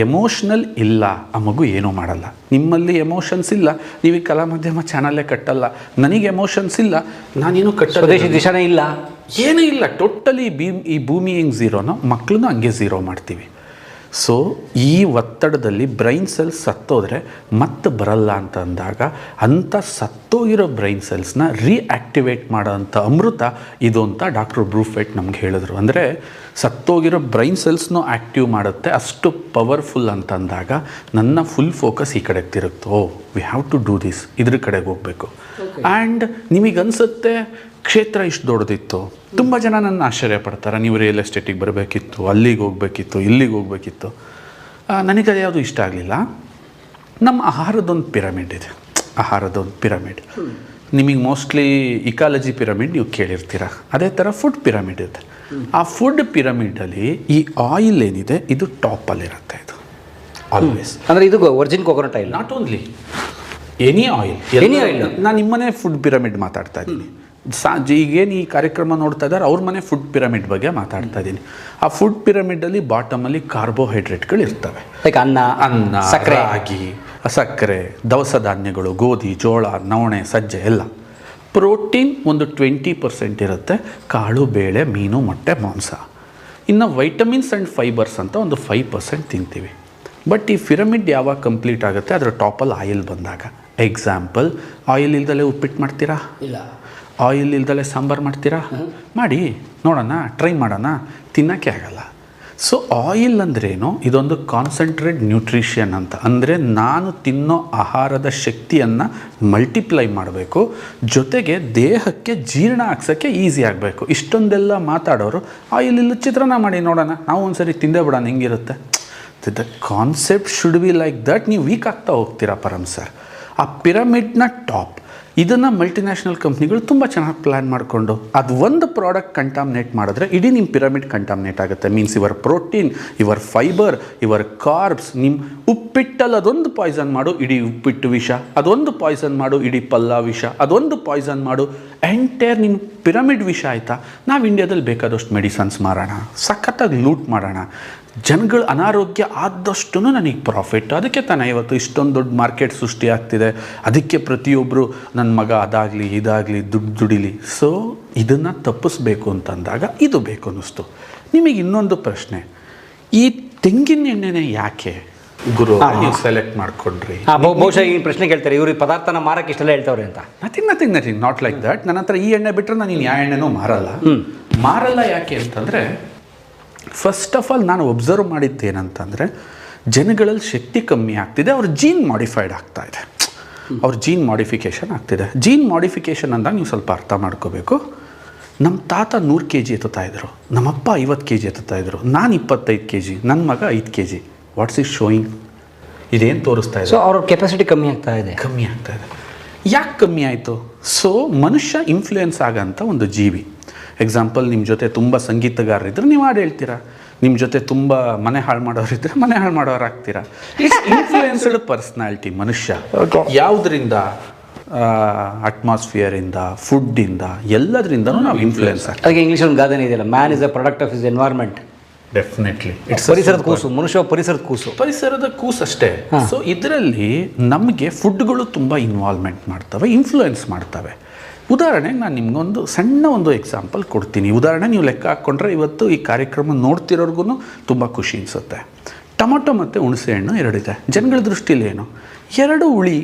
ಎಮೋಷ್ನಲ್ ಇಲ್ಲ ಆ ಮಗು ಏನೂ ಮಾಡಲ್ಲ. ನಿಮ್ಮಲ್ಲಿ ಎಮೋಷನ್ಸ್ ಇಲ್ಲ, ನೀವು ಈ ಕಲಾ ಮಾಧ್ಯಮ ಚಾನಲ್ಲೇ ಕಟ್ಟಲ್ಲ. ನನಗೆ ಎಮೋಷನ್ಸ್ ಇಲ್ಲ, ನಾನೇನು ಸ್ವದೇಶಿ ದಿಶಾನೇ ಇಲ್ಲ, ಏನೂ ಇಲ್ಲ. ಟೋಟಲಿ ಈ ಭೂಮಿ ಹೆಂಗೆ ಝೀರೋನೋ ಮಕ್ಕಳನ್ನೂ ಹಂಗೆ ಝೀರೋ ಮಾಡ್ತೀವಿ. ಸೊ ಈ ಒತ್ತಡದಲ್ಲಿ ಬ್ರೈನ್ ಸೆಲ್ಸ್ ಸತ್ತೋದ್ರೆ ಮತ್ತೆ ಬರಲ್ಲ ಅಂತ ಅಂದಾಗ, ಅಂಥ ಸತ್ತೋಗಿರೋ ಬ್ರೈನ್ ಸೆಲ್ಸ್ನ ರೀಆ್ಯಕ್ಟಿವೇಟ್ ಮಾಡೋವಂಥ ಅಮೃತ ಇದು ಅಂತ ಡಾಕ್ಟರ್ ಬ್ರೂಫೆಟ್ ನಮ್ಗೆ ಹೇಳಿದ್ರು. ಅಂದರೆ ಸತ್ತೋಗಿರೋ ಬ್ರೈನ್ ಸೆಲ್ಸ್ನೂ ಆ್ಯಕ್ಟಿವ್ ಮಾಡುತ್ತೆ, ಅಷ್ಟು ಪವರ್ಫುಲ್ ಅಂತ ಅಂದಾಗ ನನ್ನ ಫುಲ್ ಫೋಕಸ್ ಈ ಕಡೆಗೆ ತಿರುಗ್ತು. Oh we have to do this, ಇದ್ರ ಕಡೆಗೆ ಹೋಗಬೇಕು. ಆ್ಯಂಡ್ ನಿಮಗನ್ಸುತ್ತೆ ಕ್ಷೇತ್ರ ಇಷ್ಟು ದೊಡ್ಡದಿತ್ತು. ತುಂಬ ಜನ ನನ್ನ ಆಶ್ಚರ್ಯ ಪಡ್ತಾರೆ, ನೀವು ರಿಯಲ್ ಎಸ್ಟೇಟಿಗೆ ಬರಬೇಕಿತ್ತು, ಅಲ್ಲಿಗೆ ಹೋಗಬೇಕಿತ್ತು, ಇಲ್ಲಿಗೆ ಹೋಗಬೇಕಿತ್ತು. ನನಗದು ಯಾವುದು ಇಷ್ಟ ಆಗಲಿಲ್ಲ. ನಮ್ಮ ಆಹಾರದೊಂದು ಪಿರಮಿಡ್ ಇದೆ. ಆಹಾರದೊಂದು ಪಿರಮಿಡ್ ನಿಮಗೆ ಮೋಸ್ಟ್ಲಿ ಇಕಾಲಜಿ ಪಿರಮಿಡ್ ನೀವು ಕೇಳಿರ್ತೀರ. ಅದೇ ಥರ ಫುಡ್ ಪಿರಮಿಡ್ ಇದೆ. ಆ ಫುಡ್ ಪಿರಮಿಡಲ್ಲಿ ಈ ಆಯಿಲ್ ಏನಿದೆ ಇದು ಟಾಪಲ್ಲಿರುತ್ತೆ. ಇದು ಆಲ್ವೇಸ್. ಅಂದರೆ ಇದು Virgin coconut oil, not only any oil. ನಾನು ನಿಮ್ಮನೆ ಫುಡ್ ಪಿರಮಿಡ್ ಮಾತಾಡ್ತಾ ಇದ್ದೀನಿ. ಈಗೇನು ಈ ಕಾರ್ಯಕ್ರಮ ನೋಡ್ತಾ ಇದ್ದಾರೆ ಅವ್ರ ಮನೆ ಫುಡ್ ಪಿರಮಿಡ್ ಬಗ್ಗೆ ಮಾತಾಡ್ತಾ ಇದ್ದೀನಿ. ಆ ಫುಡ್ ಪಿರಮಿಡಲ್ಲಿ ಬಾಟಮಲ್ಲಿ ಕಾರ್ಬೋಹೈಡ್ರೇಟ್ಗಳು ಇರ್ತವೆ. ಲೈಕ್ ಅನ್ನ, ರಾಗಿ, ಸಕ್ಕರೆ, ದವಸ ಧಾನ್ಯಗಳು, ಗೋಧಿ, ಜೋಳ, ನವಣೆ, ಸಜ್ಜೆ ಎಲ್ಲ. ಪ್ರೋಟೀನ್ ಒಂದು 20% ಇರುತ್ತೆ, ಕಾಳು ಬೇಳೆ ಮೀನು ಮೊಟ್ಟೆ ಮಾಂಸ. ಇನ್ನು ವೈಟಮಿನ್ಸ್ ಆ್ಯಂಡ್ ಫೈಬರ್ಸ್ ಅಂತ ಒಂದು 5% ತಿಂತೀವಿ. ಬಟ್ ಈ ಪಿರಮಿಡ್ ಯಾವಾಗ ಕಂಪ್ಲೀಟ್ ಆಗುತ್ತೆ, ಅದರ ಟಾಪಲ್ಲಿ ಆಯಿಲ್ ಬಂದಾಗ. ಎಕ್ಸಾಂಪಲ್, ಆಯಿಲ್ ಇಲ್ದಲೇ ಉಪ್ಪಿಟ್ಟು ಮಾಡ್ತೀರಾ? ಇಲ್ಲ. ಆಯಿಲ್ ಇಲ್ದಲೇ ಸಾಂಬಾರು ಮಾಡ್ತೀರಾ? ಮಾಡಿ ನೋಡೋಣ, ಟ್ರೈ ಮಾಡೋಣ, ತಿನ್ನೋಕ್ಕೆ ಆಗಲ್ಲ. ಸೊ ಆಯಿಲ್ ಅಂದ್ರೇನು, ಇದೊಂದು ಕಾನ್ಸಂಟ್ರೇಟ್ ನ್ಯೂಟ್ರಿಷನ್ ಅಂತ. ಅಂದರೆ ನಾನು ತಿನ್ನೋ ಆಹಾರದ ಶಕ್ತಿಯನ್ನು ಮಲ್ಟಿಪ್ಲೈ ಮಾಡಬೇಕು, ಜೊತೆಗೆ ದೇಹಕ್ಕೆ ಜೀರ್ಣ ಆಗ್ಸೋಕ್ಕೆ ಈಸಿ ಆಗಬೇಕು. ಇಷ್ಟೊಂದೆಲ್ಲ ಮಾತಾಡೋರು ಆಯಿಲ್ ಇಲ್ಲ ಚಿತ್ರಾನ್ನ ಮಾಡಿ ನೋಡೋಣ, ನಾವು ಒಂದ್ಸರಿ ತಿಂದೇ ಬಿಡೋಣ ಹೆಂಗಿರುತ್ತೆ. The concept should be like that. ನೀವು ವೀಕ್ ಆಗ್ತಾ ಹೋಗ್ತೀರಾ ಪರಮ್ ಸರ್. ಆ ಪಿರಮಿಡ್ನ ಟಾಪ್ ಇದನ್ನು ಮಲ್ಟಿನ್ಯಾಷನಲ್ ಕಂಪ್ನಿಗಳು ತುಂಬ ಚೆನ್ನಾಗಿ ಪ್ಲ್ಯಾನ್ ಮಾಡಿಕೊಂಡು ಅದು ಒಂದು ಪ್ರಾಡಕ್ಟ್ ಕಂಟಾಮಿನೇಟ್ ಮಾಡಿದ್ರೆ ಇಡೀ ನಿಮ್ಮ ಪಿರಮಿಡ್ ಕಂಟಾಮಿನೇಟ್ ಆಗುತ್ತೆ. Means your protein, your fibre, your carbs. ನಿಮ್ಮ ಉಪ್ಪಿಟ್ಟಲ್ಲಿ ಅದೊಂದು ಪಾಯ್ಸನ್ ಮಾಡು, ಇಡೀ ಉಪ್ಪಿಟ್ಟು ವಿಷ. ಅದೊಂದು ಪಾಯ್ಸನ್ ಮಾಡು, ಇಡೀ ಪಲ್ಯ ವಿಷ. ಅದೊಂದು ಪಾಯ್ಸನ್ ಮಾಡು, ಎಂಟೈರ್ ನಿಮ್ಮ ಪಿರಮಿಡ್ ವಿಷ ಆಯಿತಾ. ನಾವು ಇಂಡಿಯಾದಲ್ಲಿ ಬೇಕಾದಷ್ಟು ಮೆಡಿಸನ್ಸ್ ಮಾರೋಣ, ಸಖತ್ತಾಗಿ ಲೂಟ್ ಮಾಡೋಣ, ಜನಗಳ ಅನಾರೋಗ್ಯ ಆದಷ್ಟು ನನಗೆ ಪ್ರಾಫಿಟ್. ಅದಕ್ಕೆ ತಾನೇ ಇವತ್ತು ಇಷ್ಟೊಂದು ದೊಡ್ಡ ಮಾರ್ಕೆಟ್ ಸೃಷ್ಟಿ ಆಗ್ತಿದೆ. ಅದಕ್ಕೆ ಪ್ರತಿಯೊಬ್ಬರು ನನ್ನ ಮಗ ಅದಾಗಲಿ ಇದಾಗಲಿ ದುಡಿಲಿ. ಸೊ ಇದನ್ನು ತಪ್ಪಿಸ್ಬೇಕು ಅಂತಂದಾಗ ಇದು ಬೇಕು ಅನ್ನಿಸ್ತು. ನಿಮಗೆ ಇನ್ನೊಂದು ಪ್ರಶ್ನೆ, ಈ ತೆಂಗಿನ ಎಣ್ಣೆನೇ ಯಾಕೆ ಗುರು ನೀವು ಸೆಲೆಕ್ಟ್ ಮಾಡ್ಕೊಂಡ್ರಿ? ಬಹುಶಃ ಈ ಪ್ರಶ್ನೆ ಕೇಳ್ತಾರೆ, ಇವರು ಈ ಪದಾರ್ಥನ ಮಾರಕ್ಕೆ ಇಷ್ಟೆಲ್ಲ ಹೇಳ್ತಾವ್ರೆ ಅಂತ. Nothing not like that. ನನ್ನ ಹತ್ರ ಈ ಎಣ್ಣೆ ಬಿಟ್ಟರೆ ನಾನು ಯಾವ ಎಣ್ಣೆನೂ ಮಾರಲ್ಲ. ಯಾಕೆ ಅಂತಂದರೆ, ಫಸ್ಟ್ ಆಫ್ ಆಲ್ ನಾನು ಒಬ್ಸರ್ವ್ ಮಾಡಿದ್ದೇನಂತಂದರೆ, ಜನಗಳಲ್ಲಿ ಶಕ್ತಿ ಕಮ್ಮಿ ಆಗ್ತಿದೆ, ಅವ್ರ ಜೀನ್ ಮಾಡಿಫೈಡ್ ಆಗ್ತಾ ಇದೆ, ಅವ್ರ ಜೀನ್ ಮಾಡಿಫಿಕೇಷನ್ ಆಗ್ತಿದೆ. ಜೀನ್ ಮಾಡಿಫಿಕೇಷನ್ ಅಂದಾಗ ನೀವು ಸ್ವಲ್ಪ ಅರ್ಥ ಮಾಡ್ಕೋಬೇಕು. ನಮ್ಮ ತಾತ 100 kg ಎತ್ತುತ್ತಾಯಿದ್ರು, ನಮ್ಮಪ್ಪ 50 kg ಎತ್ತುತ್ತಾಯಿದ್ರು, ನಾನು 25 kg, ನನ್ನ ಮಗ 5 kg. What's is showing? ಇದೇನು ತೋರಿಸ್ತಾ ಇದೆ? ಸೊ ಅವ್ರ ಕೆಪಾಸಿಟಿ ಕಮ್ಮಿ ಆಗ್ತಾ ಇದೆ. ಯಾಕೆ ಕಮ್ಮಿ ಆಯಿತು? ಸೊ ಮನುಷ್ಯ ಇನ್ಫ್ಲೂಯೆನ್ಸ್ ಆಗೋಂಥ ಒಂದು ಜೀವಿ. ಎಕ್ಸಾಂಪಲ್, ನಿಮ್ಮ ಜೊತೆ ತುಂಬ ಸಂಗೀತಗಾರರಿದ್ದರೆ ನೀವು ಹಾಡು ಹೇಳ್ತೀರಾ, ನಿಮ್ಮ ಜೊತೆ ತುಂಬ ಮನೆ ಹಾಳು ಮಾಡೋರಿದ್ದರೆ ಮನೆ ಹಾಳು ಮಾಡೋರಾಗ್ತೀರಾ. ಇಟ್ಸ್ ಇನ್ಫ್ಲೂಯೆನ್ಸ್ಡ್ ಪರ್ಸ್ನಾಲಿಟಿ ಮನುಷ್ಯ. ಯಾವುದರಿಂದ? ಅಟ್ಮಾಸ್ಫಿಯರಿಂದ, ಫುಡ್ಡಿಂದ, ಎಲ್ಲದರಿಂದನೂ ನಾವು ಇನ್ಫ್ಲೂಯೆನ್ಸ್ ಆಗ್ತೀವಿ. ಅದಕ್ಕೆ ಇಂಗ್ಲೀಷ್ ಒಂದು ಗಾದೆನೇ ಇದೆಯಲ್ಲ, man is a product of his environment. Definitely ಪರಿಸರದ ಕೂಸು, ಮನುಷ್ಯ ಪರಿಸರದ ಕೂಸು ಅಷ್ಟೇ. ಸೊ ಇದರಲ್ಲಿ ನಮಗೆ ಫುಡ್ಗಳು ತುಂಬ ಇನ್ವಾಲ್ವ್ಮೆಂಟ್ ಮಾಡ್ತವೆ, ಇನ್ಫ್ಲೂಯೆನ್ಸ್ ಮಾಡ್ತವೆ. ಉದಾಹರಣೆಗೆ ನಾನು ನಿಮಗೊಂದು ಸಣ್ಣ ಒಂದು ಎಕ್ಸಾಂಪಲ್ ಕೊಡ್ತೀನಿ. ಉದಾಹರಣೆ ನೀವು ಲೆಕ್ಕ ಹಾಕ್ಕೊಂಡ್ರೆ ಇವತ್ತು ಈ ಕಾರ್ಯಕ್ರಮ ನೋಡ್ತಿರೋರ್ಗು ತುಂಬ ಖುಷಿ ಅನಿಸುತ್ತೆ. ಟೊಮೊಟೊ ಮತ್ತು ಹುಣಸೆಹಣ್ಣು ಎರಡಿದೆ. ಜನಗಳ ದೃಷ್ಟಿಲಿ ಏನು, 2 ಹುಳಿ,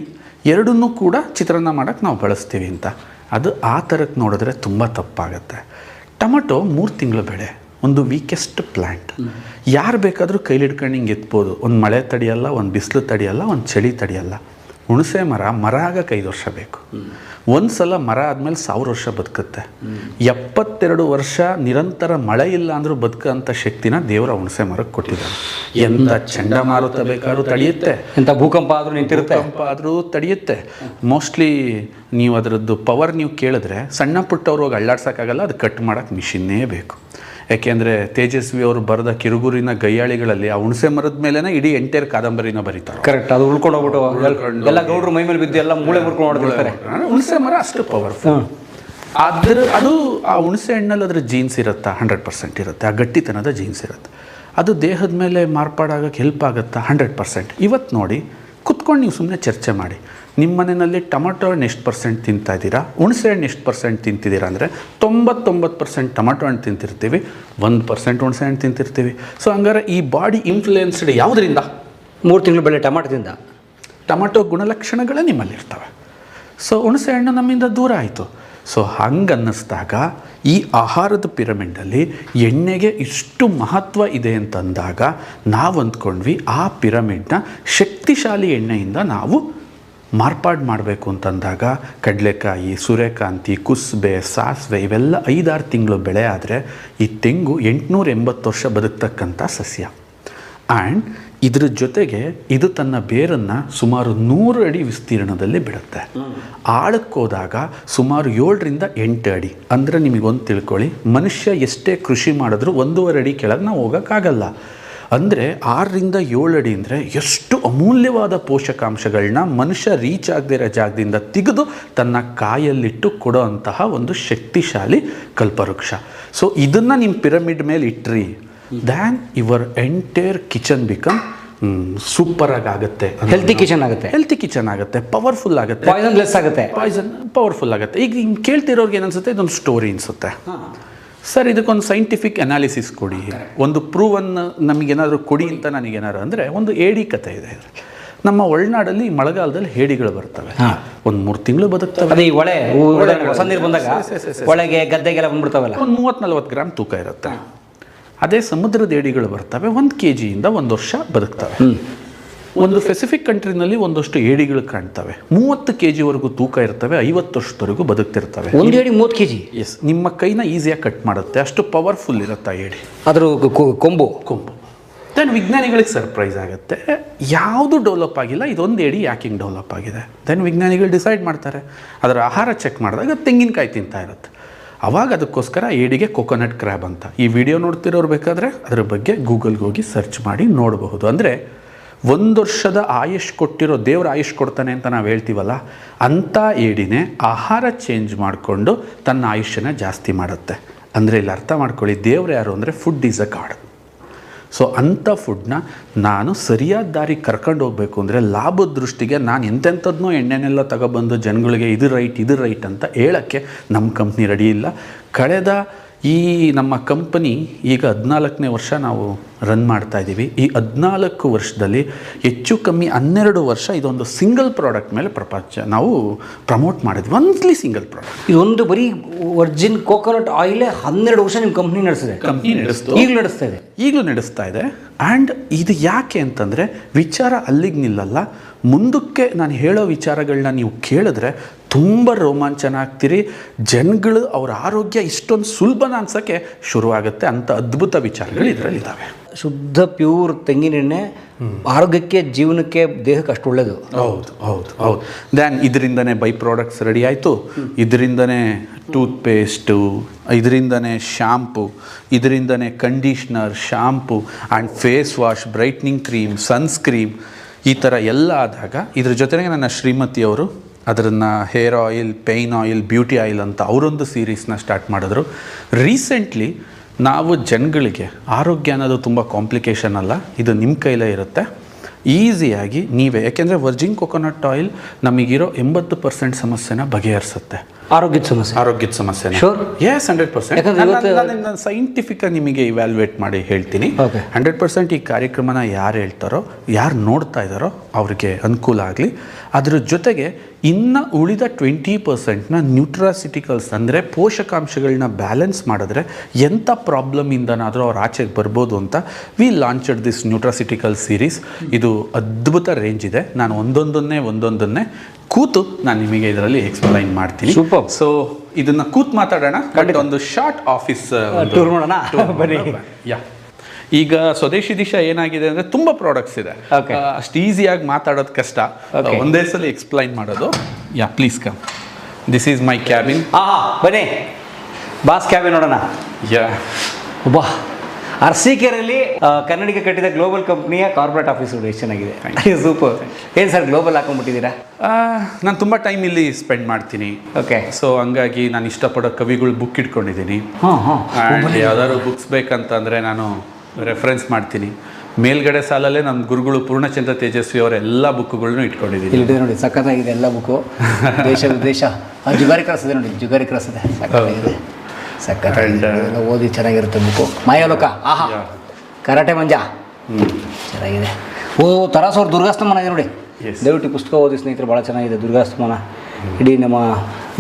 ಎರಡನ್ನೂ ಕೂಡ ಚಿತ್ರಾನ್ನ ಮಾಡೋಕ್ಕೆ ನಾವು ಬಳಸ್ತೀವಿ ಅಂತ. ಅದು ಆ ಥರಕ್ಕೆ ನೋಡಿದ್ರೆ ತುಂಬ ತಪ್ಪಾಗುತ್ತೆ. ಟೊಮೊಟೊ 3 ತಿಂಗಳು ಬೆಳೆ, ಒಂದು ವೀಕೆಸ್ಟ್ ಪ್ಲ್ಯಾಂಟ್. ಯಾರು ಬೇಕಾದರೂ ಕೈಲಿ ಹಿಡ್ಕೊಂಡು ಹಿಂಗೆ ಎತ್ಬೋದು. ಒಂದು ಮಳೆ ತಡೆಯಲ್ಲ, ಒಂದು ಬಿಸಿಲು ತಡೆಯಲ್ಲ, ಒಂದು ಚಳಿ ತಡೆಯಲ್ಲ. ಹುಣಸೆ ಮರ ಆಗಕ್ಕೆ 5 ವರ್ಷ ಬೇಕು. ಒಂದು ಸಲ ಮರ ಆದಮೇಲೆ 1000 ವರ್ಷ ಬದುಕುತ್ತೆ. 72 ವರ್ಷ ನಿರಂತರ ಮಳೆ ಇಲ್ಲ ಅಂದರೂ ಬದುಕಂಥ ಶಕ್ತಿನ ದೇವರ ಹುಣಸೆ ಮರಕ್ಕೆ ಕೊಟ್ಟಿದ್ದಾನೆ. ಎಂಥ ಚಂಡಮಾರುತ ಬೇಕಾದ್ರೂ ತಡೆಯುತ್ತೆ, ಎಂಥ ಭೂಕಂಪ ಆದರೂ ತಡೆಯುತ್ತೆ. ಮೋಸ್ಟ್ಲಿ ನೀವು ಅದರದ್ದು ಪವರ್ ನೀವು ಕೇಳಿದ್ರೆ ಸಣ್ಣ ಪುಟ್ಟವ್ರು ಹೋಗಿ ಅಳ್ಳಾಡ್ಸೋಕ್ಕಾಗಲ್ಲ, ಅದು ಕಟ್ ಮಾಡೋಕ್ಕೆ ಮಿಷಿನ್ನೇ ಬೇಕು. ಯಾಕೆಂದರೆ ತೇಜಸ್ವಿ ಅವರು ಬರೆದ ಕಿರುಗುರಿನ ಗಯ್ಯಾಳಿಗಳಲ್ಲಿ ಆ ಹುಣಸೆ ಮರದ ಮೇಲೆನೇ ಇಡೀ ಎಂಟೈರ್ ಕಾದಂಬರಿನ ಬರೀತಾರೆ. ಕರೆಕ್ಟ್. ಅದು ಉಳ್ಕೊಂಡು ಹೋಗ್ಬಿಟ್ಟು ಎಲ್ಲ ಗೌಡ್ರು ಮೈ ಮೇಲೆ ಬಿದ್ದು ಎಲ್ಲ ಮೂಳೆ ಮುರ್ಕೊಂಡು ಹೊಡ್ತಿರ್ತಾರೆ. ಹುಣಸೆ ಮರ ಅಷ್ಟು ಪವರ್ಫುಲ್. ಅದು ಆ ಹುಣಸೆ ಹಣ್ಣಲ್ಲಿ ಅದ್ರ ಜೀನ್ಸ್ ಇರುತ್ತಾ? 100% ಇರುತ್ತೆ. ಆ ಗಟ್ಟಿತನದ ಜೀನ್ಸ್ ಇರುತ್ತೆ. ಅದು ದೇಹದ ಮೇಲೆ ಮಾರ್ಪಾಡಾಗಕ್ಕೆ ಹೆಲ್ಪ್ ಆಗುತ್ತಾ? 100%. ಇವತ್ತು ನೋಡಿ, ಕುತ್ಕೊಂಡು ನೀವು ಸುಮ್ಮನೆ ಚರ್ಚೆ ಮಾಡಿ, ನಿಮ್ಮ ಮನೆಯಲ್ಲಿ ಟೊಮೊಟೊ ಹಣ್ಣು ಎಷ್ಟು % ತಿಂತಾ ಇದ್ದೀರಾ, ಹುಣಸೆ ಹಣ್ಣು ಎಷ್ಟು % ತಿಂತಿದ್ದೀರಾ ಅಂದರೆ 99% ಟೊಮೊಟೊ ಹಣ್ಣು ತಿಂತಿರ್ತೀವಿ, 1% ಹುಣಸೆ ಹಣ್ಣು ತಿಂತಿರ್ತೀವಿ. ಸೊ ಹಂಗಾರೆ ಈ ಬಾಡಿ ಇನ್ಫ್ಲೂಯೆನ್ಸ್ಡ್ ಯಾವುದರಿಂದ? 3 ತಿಂಗಳು ಬೆಳೆ ಟೊಮೊಟೊದಿಂದ. ಟೊಮೊಟೊ ಗುಣಲಕ್ಷಣಗಳೇ ನಿಮ್ಮಲ್ಲಿರ್ತವೆ. ಸೊ ಹುಣಸೆ ಹಣ್ಣು ನಮ್ಮಿಂದ ದೂರ ಆಯಿತು. ಸೊ ಹಂಗನ್ನಿಸ್ದಾಗ ಈ ಆಹಾರದ ಪಿರಮಿಡಲ್ಲಿ ಎಣ್ಣೆಗೆ ಇಷ್ಟು ಮಹತ್ವ ಇದೆ ಅಂತಂದಾಗ ನಾವು ಅಂದ್ಕೊಂಡ್ವಿ ಆ ಪಿರಮಿಡ್ನ ಶಕ್ತಿಶಾಲಿ ಎಣ್ಣೆಯಿಂದ ನಾವು ಮಾರ್ಪಾಡು ಮಾಡಬೇಕು ಅಂತಂದಾಗ ಕಡಲೆಕಾಯಿ, ಸೂರ್ಯಕಾಂತಿ, ಕುಸ್ಬೆ, ಸಾಸಿವೆ ಇವೆಲ್ಲ 5-6 ತಿಂಗಳು ಬೆಳೆ ಆದರೆ ಈ ತೆಂಗು 880 ವರ್ಷ ಬದುಕ್ತಕ್ಕಂಥ ಸಸ್ಯ. ಆ್ಯಂಡ್ ಇದ್ರ ಜೊತೆಗೆ ಇದು ತನ್ನ ಬೇರನ್ನು ಸುಮಾರು 100 ಅಡಿ ವಿಸ್ತೀರ್ಣದಲ್ಲಿ ಬಿಡುತ್ತೆ. ಆಳಕ್ಕೋದಾಗ ಸುಮಾರು 7ರಿಂದ 8 ಅಡಿ. ಅಂದರೆ ನಿಮಗೊಂದು ತಿಳ್ಕೊಳ್ಳಿ, ಮನುಷ್ಯ ಎಷ್ಟೇ ಕೃಷಿ ಮಾಡಿದ್ರೂ 1.5 ಅಡಿ ಕೆಳಗೆ ನಾವು ಹೋಗೋಕ್ಕಾಗಲ್ಲ. ಅಂದರೆ 6ರಿಂದ 7 ಅಡಿ ಅಂದರೆ ಎಷ್ಟು ಅಮೂಲ್ಯವಾದ ಪೋಷಕಾಂಶಗಳನ್ನ ಮನುಷ್ಯ ರೀಚ್ ಆಗದಿರೋ ಜಾಗದಿಂದ ತೆಗೆದು ತನ್ನ ಕಾಯಲ್ಲಿಟ್ಟು ಕೊಡೋ ಅಂತಹ ಒಂದು ಶಕ್ತಿಶಾಲಿ ಕಲ್ಪವೃಕ್ಷ. ಸೊ ಇದನ್ನು ನಿಮ್ಮ ಪಿರಮಿಡ್ ಮೇಲೆ ಇಟ್ರಿ, then your entire kitchen become ಸೂಪರಾಗಿ ಆಗುತ್ತೆ, ಹೆಲ್ತಿ ಕಿಚನ್ ಆಗುತ್ತೆ, ಹೆಲ್ತಿ ಕಿಚನ್ ಆಗುತ್ತೆ, ಪವರ್ಫುಲ್ ಆಗುತ್ತೆ, ಪಾಯ್ಸನ್ಲೆಸ್ ಆಗುತ್ತೆ, ಪವರ್ಫುಲ್ ಆಗುತ್ತೆ. ಈಗ ಹಿಂಗೆ ಕೇಳ್ತಿರೋರ್ಗೆ ಏನನ್ಸುತ್ತೆ, ಇದೊಂದು ಸ್ಟೋರಿ ಅನಿಸುತ್ತೆ. ಸರ್ ಇದಕ್ಕೊಂದು ಸೈಂಟಿಫಿಕ್ ಅನಾಲಿಸಿಸ್ ಕೊಡಿ, ಒಂದು ಪ್ರೂವನ್ನು ನಮಗೇನಾದರೂ ಕೊಡಿ ಅಂತ ನನಗೇನಾದ್ರು ಅಂದರೆ ಒಂದು ಏಡಿ ಕಥೆ ಇದೆ. ನಮ್ಮ ಒಳನಾಡಲ್ಲಿ ಮಳೆಗಾಲದಲ್ಲಿ ಹೇಡಿಗಳು ಬರ್ತವೆ, ಒಂದು 3 ತಿಂಗಳು ಬದುಕ್ತವೆ. ಅದೇ ಒಳೆ ಹೊಸ ನೀರು ಬಂದಾಗ ಒಳಗೆ ಗದ್ದೆಗೆಲ್ಲ ಬಂದ್ಬಿಡ್ತಾವಲ್ಲ, ಒಂದು 30-40 ಗ್ರಾಮ್ ತೂಕ ಇರುತ್ತೆ. ಅದೇ ಸಮುದ್ರದ ಏಡಿಗಳು ಬರ್ತವೆ, 1 kg-ಯಿಂದ 1 ವರ್ಷ ಬದುಕ್ತವೆ. ಒಂದು ಸ್ಪೆಸಿಫಿಕ್ ಕಂಟ್ರಿನಲ್ಲಿ ಒಂದಷ್ಟು ಏಡಿಗಳು ಕಾಣ್ತವೆ, 30 kg-ವರೆಗೂ ತೂಕ ಇರ್ತವೆ, 50 ವರ್ಷದವರೆಗೂ ಬದುಕ್ತಿರ್ತವೆ. ಒಂದು ಏಡಿ 30 kg? ಎಸ್, ನಿಮ್ಮ ಕೈನ ಈಸಿಯಾಗಿ ಕಟ್ ಮಾಡುತ್ತೆ, ಅಷ್ಟು ಪವರ್ಫುಲ್ ಇರುತ್ತೆ ಆ ಏಡಿ. ಅದ್ರ ಕೊಂಬು. ದೆನ್ ವಿಜ್ಞಾನಿಗಳಿಗೆ ಸರ್ಪ್ರೈಸ್ ಆಗುತ್ತೆ, ಯಾವುದು ಡೆವಲಪ್ ಆಗಿಲ್ಲ, ಇದೊಂದು ಏಡಿ ಯಾಕೆ ಹಿಂಗೆ ಡೆವಲಪ್ ಆಗಿದೆ. ದೆನ್ ವಿಜ್ಞಾನಿಗಳು ಡಿಸೈಡ್ ಮಾಡ್ತಾರೆ, ಅದರ ಆಹಾರ ಚೆಕ್ ಮಾಡಿದಾಗ ತೆಂಗಿನಕಾಯಿ ತಿಂತಾ ಇರುತ್ತೆ. ಅವಾಗ ಅದಕ್ಕೋಸ್ಕರ ಏಡಿಗೆ ಕೊಕೊನಟ್ ಕ್ರ್ಯಾಬ್ ಅಂತ. ಈ ವಿಡಿಯೋ ನೋಡ್ತಿರೋರು ಬೇಕಾದರೆ ಅದರ ಬಗ್ಗೆ ಗೂಗಲ್ಗೆ ಹೋಗಿ ಸರ್ಚ್ ಮಾಡಿ ನೋಡಬಹುದು. ಅಂದರೆ 1 ವರ್ಷದ ಆಯುಷ್ ಕೊಟ್ಟಿರೋ, ದೇವ್ರ ಆಯುಷ್ ಕೊಡ್ತಾನೆ ಅಂತ ನಾವು ಹೇಳ್ತೀವಲ್ಲ, ಅಂಥ ಏಡಿನೇ ಆಹಾರ ಚೇಂಜ್ ಮಾಡಿಕೊಂಡು ತನ್ನ ಆಯುಷ್ಯನ ಜಾಸ್ತಿ ಮಾಡುತ್ತೆ. ಅಂದರೆ ಇಲ್ಲಿ ಅರ್ಥ ಮಾಡ್ಕೊಳ್ಳಿ, ದೇವ್ರು ಯಾರು ಅಂದರೆ food is a god. So ಅಂಥ ಫುಡ್ನ ನಾನು ಸರಿಯಾದ ದಾರಿ ಕರ್ಕೊಂಡು ಹೋಗಬೇಕು ಅಂದರೆ ಲಾಭದ ದೃಷ್ಟಿಗೆ ನಾನು ಎಂತೆಂಥದ್ದನ್ನೋ ಎಣ್ಣೆನೆಲ್ಲ ತಗೊಬಂದು ಜನಗಳಿಗೆ ಇದು ರೈಟ್ ಅಂತ ಹೇಳೋಕ್ಕೆ ನಮ್ಮ ಕಂಪ್ನಿ ರೆಡಿ ಇಲ್ಲ. ಕಳೆದ ಈ ನಮ್ಮ ಕಂಪನಿ ಈಗ 14ನೇ ವರ್ಷ ನಾವು ರನ್ ಮಾಡ್ತಾ ಇದ್ದೀವಿ. ಈ 14 ವರ್ಷದಲ್ಲಿ ಹೆಚ್ಚು ಕಮ್ಮಿ 12 ವರ್ಷ ಇದೊಂದು ಸಿಂಗಲ್ ಪ್ರಾಡಕ್ಟ್ ಮೇಲೆ ಪ್ರಪಂಚ ನಾವು ಪ್ರಮೋಟ್ ಮಾಡಿದ್ವಿ. ಒಂದ್ಲಿ ಸಿಂಗಲ್ ಪ್ರಾಡಕ್ಟ್, ಇದೊಂದು ಬರೀ ವರ್ಜಿನ್ ಕೋಕೋನಟ್ ಆಯಿಲೇ 12 ವರ್ಷ ನಿಮ್ಮ ಕಂಪ್ನಿ ನಡೆಸಿದೆ. ಈಗಲೂ ನಡೆಸ್ತಾ ಇದೆ. ಆ್ಯಂಡ್ ಇದು ಯಾಕೆ ಅಂತಂದರೆ ವಿಚಾರ ಅಲ್ಲಿಗೆ ನಿಲ್ಲಲ್ಲ, ಮುಂದಕ್ಕೆ ನಾನು ಹೇಳೋ ವಿಚಾರಗಳನ್ನ ನೀವು ಕೇಳಿದ್ರೆ ತುಂಬ ರೋಮಾಂಚನ ಆಗ್ತೀರಿ. ಜನಗಳು ಅವ್ರ ಆರೋಗ್ಯ ಇಷ್ಟೊಂದು ಸುಲಭನ ಅನ್ಸೋಕ್ಕೆ ಶುರುವಾಗುತ್ತೆ. ಅಂಥ ಅದ್ಭುತ ವಿಚಾರಗಳು ಇದರಲ್ಲಿದ್ದಾವೆ. ಶುದ್ಧ ಪ್ಯೂರ್ ತೆಂಗಿನೆಣ್ಣೆ ಆರೋಗ್ಯಕ್ಕೆ, ಜೀವನಕ್ಕೆ, ದೇಹಕ್ಕೆ ಅಷ್ಟು ಒಳ್ಳೆಯದು. ಹೌದು. ದ್ಯಾನ್ ಇದರಿಂದನೇ ಬೈ ಪ್ರಾಡಕ್ಟ್ಸ್ ರೆಡಿ ಆಯಿತು. ಇದರಿಂದನೇ ಟೂತ್ಪೇಸ್ಟು, ಇದರಿಂದನೇ ಶ್ಯಾಂಪು, ಇದರಿಂದನೇ conditioner, shampoo and face wash, brightening cream, sunscreen, ಈ ಥರ ಎಲ್ಲ ಆದಾಗ ಇದ್ರ ಜೊತೆಗೆ ನನ್ನ ಶ್ರೀಮತಿಯವರು ಅದನ್ನು hair oil, pain oil, beauty oil ಅಂತ ಅವರೊಂದು ಸೀರೀಸ್ನ ಸ್ಟಾರ್ಟ್ ಮಾಡಿದ್ರು. ರೀಸೆಂಟ್ಲಿ ನಾವು ಜನಗಳಿಗೆ ಆರೋಗ್ಯ ಅನ್ನೋದು ತುಂಬ ಕಾಂಪ್ಲಿಕೇಶನ್ ಅಲ್ಲ, ಇದು ನಿಮ್ಮ ಕೈಲೇ ಇರುತ್ತೆ. ಈಸಿಯಾಗಿ ನೀವೇ, ಯಾಕೆಂದರೆ ವರ್ಜಿನ್ ಕೊಕೊನಟ್ ಆಯಿಲ್ ನಮಗಿರೋ 80% ಸಮಸ್ಯೆನ ಬಗೆಹರಿಸುತ್ತೆ. ಆರೋಗ್ಯದ ಸಮಸ್ಯೆ ಶೋರ್? ಎಸ್, 100%. ಸೈಂಟಿಫಿಕಾಗಿ ನಿಮಗೆ ಇವ್ಯಾಲ್ಯೂಯೇಟ್ ಮಾಡಿ ಹೇಳ್ತೀನಿ. 100% ಈ ಕಾರ್ಯಕ್ರಮನ ಯಾರು ಹೇಳ್ತಾರೋ, ಯಾರು ನೋಡ್ತಾ ಇದ್ದಾರೋ ಅವ್ರಿಗೆ ಅನುಕೂಲ ಆಗಲಿ. ಅದ್ರ ಜೊತೆಗೆ ಇನ್ನು ಉಳಿದ 20%ನ ನ್ಯೂಟ್ರಾಸಿಟಿಕಲ್ಸ್ ಅಂದರೆ ಪೋಷಕಾಂಶಗಳನ್ನ ಬ್ಯಾಲೆನ್ಸ್ ಮಾಡಿದ್ರೆ ಎಂಥ ಪ್ರಾಬ್ಲಮಿಂದನಾದರೂ ಅವ್ರು ಆಚೆಗೆ ಬರ್ಬೋದು ಅಂತ ವಿ ಲಾಂಚ್ಡ್ ದಿಸ್ ನ್ಯೂಟ್ರಾಸಿಟಿಕಲ್ ಸೀರೀಸ್. ಇದು ಅದ್ಭುತ ರೇಂಜ್ ಇದೆ. ನಾನು ಒಂದೊಂದನ್ನೇ ಕೂತು ನಾನು ನಿಮಗೆ ಇದರಲ್ಲಿ ಎಕ್ಸ್ಪ್ಲೈನ್ ಮಾಡ್ತೀನಿ. ಸೂಪರ್. ಸೊ ಇದನ್ನ ಕೂತು ಮಾತಾಡೋಣ. ಒಂದು ಶಾರ್ಟ್ ಆಫೀಸ್ ಟೂರ್ ಮಾಡೋಣ ಬನ್ನಿ. ಯಾ, ಈಗ ಸ್ವದೇಶಿ ದಿಶಾ ಏನಾಗಿದೆ ಅಂದರೆ ತುಂಬ ಪ್ರಾಡಕ್ಟ್ಸ್ ಇದೆ, ಅಷ್ಟು ಈಸಿಯಾಗಿ ಮಾತಾಡೋದು ಕಷ್ಟ, ಒಂದೇ ಸಲ ಎಕ್ಸ್ಪ್ಲೈನ್ ಮಾಡೋದು. Yeah, please come, this is my cabin. ಬನ್ನಿ, ಬಾಸ್ ಕ್ಯಾಬಿನ್ ನೋಡೋಣ. ಯಾ, ಒಬ್ಬ ಅರ್ಸಿಕೆರೆಯಲ್ಲಿ ಕನ್ನಡಿಗ ಕಟ್ಟಿದ ಗ್ಲೋಬಲ್ ಕಂಪ್ನಿಯ ಕಾರ್ಪೊರೇಟ್ ಆಫೀಸ್ ಎಷ್ಟು ಚೆನ್ನಾಗಿದೆ. ಸೂಪರ್. ಏನು ಸರ್ ಗ್ಲೋಬಲ್ ಹಾಕೊಂಡ್ಬಿಟ್ಟಿದ್ದೀರಾ? ನಾನು ತುಂಬ ಟೈಮ್ ಇಲ್ಲಿ ಸ್ಪೆಂಡ್ ಮಾಡ್ತೀನಿ. ಓಕೆ. ಸೊ ಹಂಗಾಗಿ ನಾನು ಇಷ್ಟಪಡೋ ಕವಿಗಳು ಬುಕ್ ಇಟ್ಕೊಂಡಿದ್ದೀನಿ. ಯಾವ್ದಾದ್ರು ಬುಕ್ಸ್ ಬೇಕಂತಂದರೆ ನಾನು ರೆಫರೆನ್ಸ್ ಮಾಡ್ತೀನಿ. ಮೇಲ್ಗಡೆ ಸಾಲಲ್ಲೇ ನಮ್ಮ ಗುರುಗಳು ಪೂರ್ಣಚಂದ್ರ ತೇಜಸ್ವಿ ಅವರ ಎಲ್ಲ ಬುಕ್ಗಳನ್ನೂ ಇಟ್ಕೊಂಡಿದ್ದೀನಿ. ಇಲ್ಲಿ ನೋಡಿ, ಸಖತ್ತಾಗಿದೆ ಎಲ್ಲ ಬುಕ್ಕು. ದೇಶ ವಿದೇಶ, ಜುಗಾರಿ ಕ್ರಾಸ್ ಇದೆ ನೋಡಿ, ಜುಗಾರಿ ಕ್ರಾಸ್ ಇದೆ, ಸಖತ್ತಾಗಿದೆ. ಸಖತ್ತಾಗಿದೆ, ಓದಿ ಚೆನ್ನಾಗಿರುತ್ತೆ ಬುಕ್ಕು. ಮಾಯಾಲೋಕ, ಆಹಾ, ಕರಾಟೆ ಮಂಜ ಚೆನ್ನಾಗಿದೆ. ತರಾಸವ್ರ ದುರ್ಗಾಸ್ತಮಾನ ಇದೆ ನೋಡಿ, ದಯವಿಟ್ಟು ಪುಸ್ತಕ ಓದಿ ಸ್ನೇಹಿತರು, ಭಾಳ ಚೆನ್ನಾಗಿದೆ ದುರ್ಗಾಸ್ತಮಾನ. ಇಡೀ ನಮ್ಮ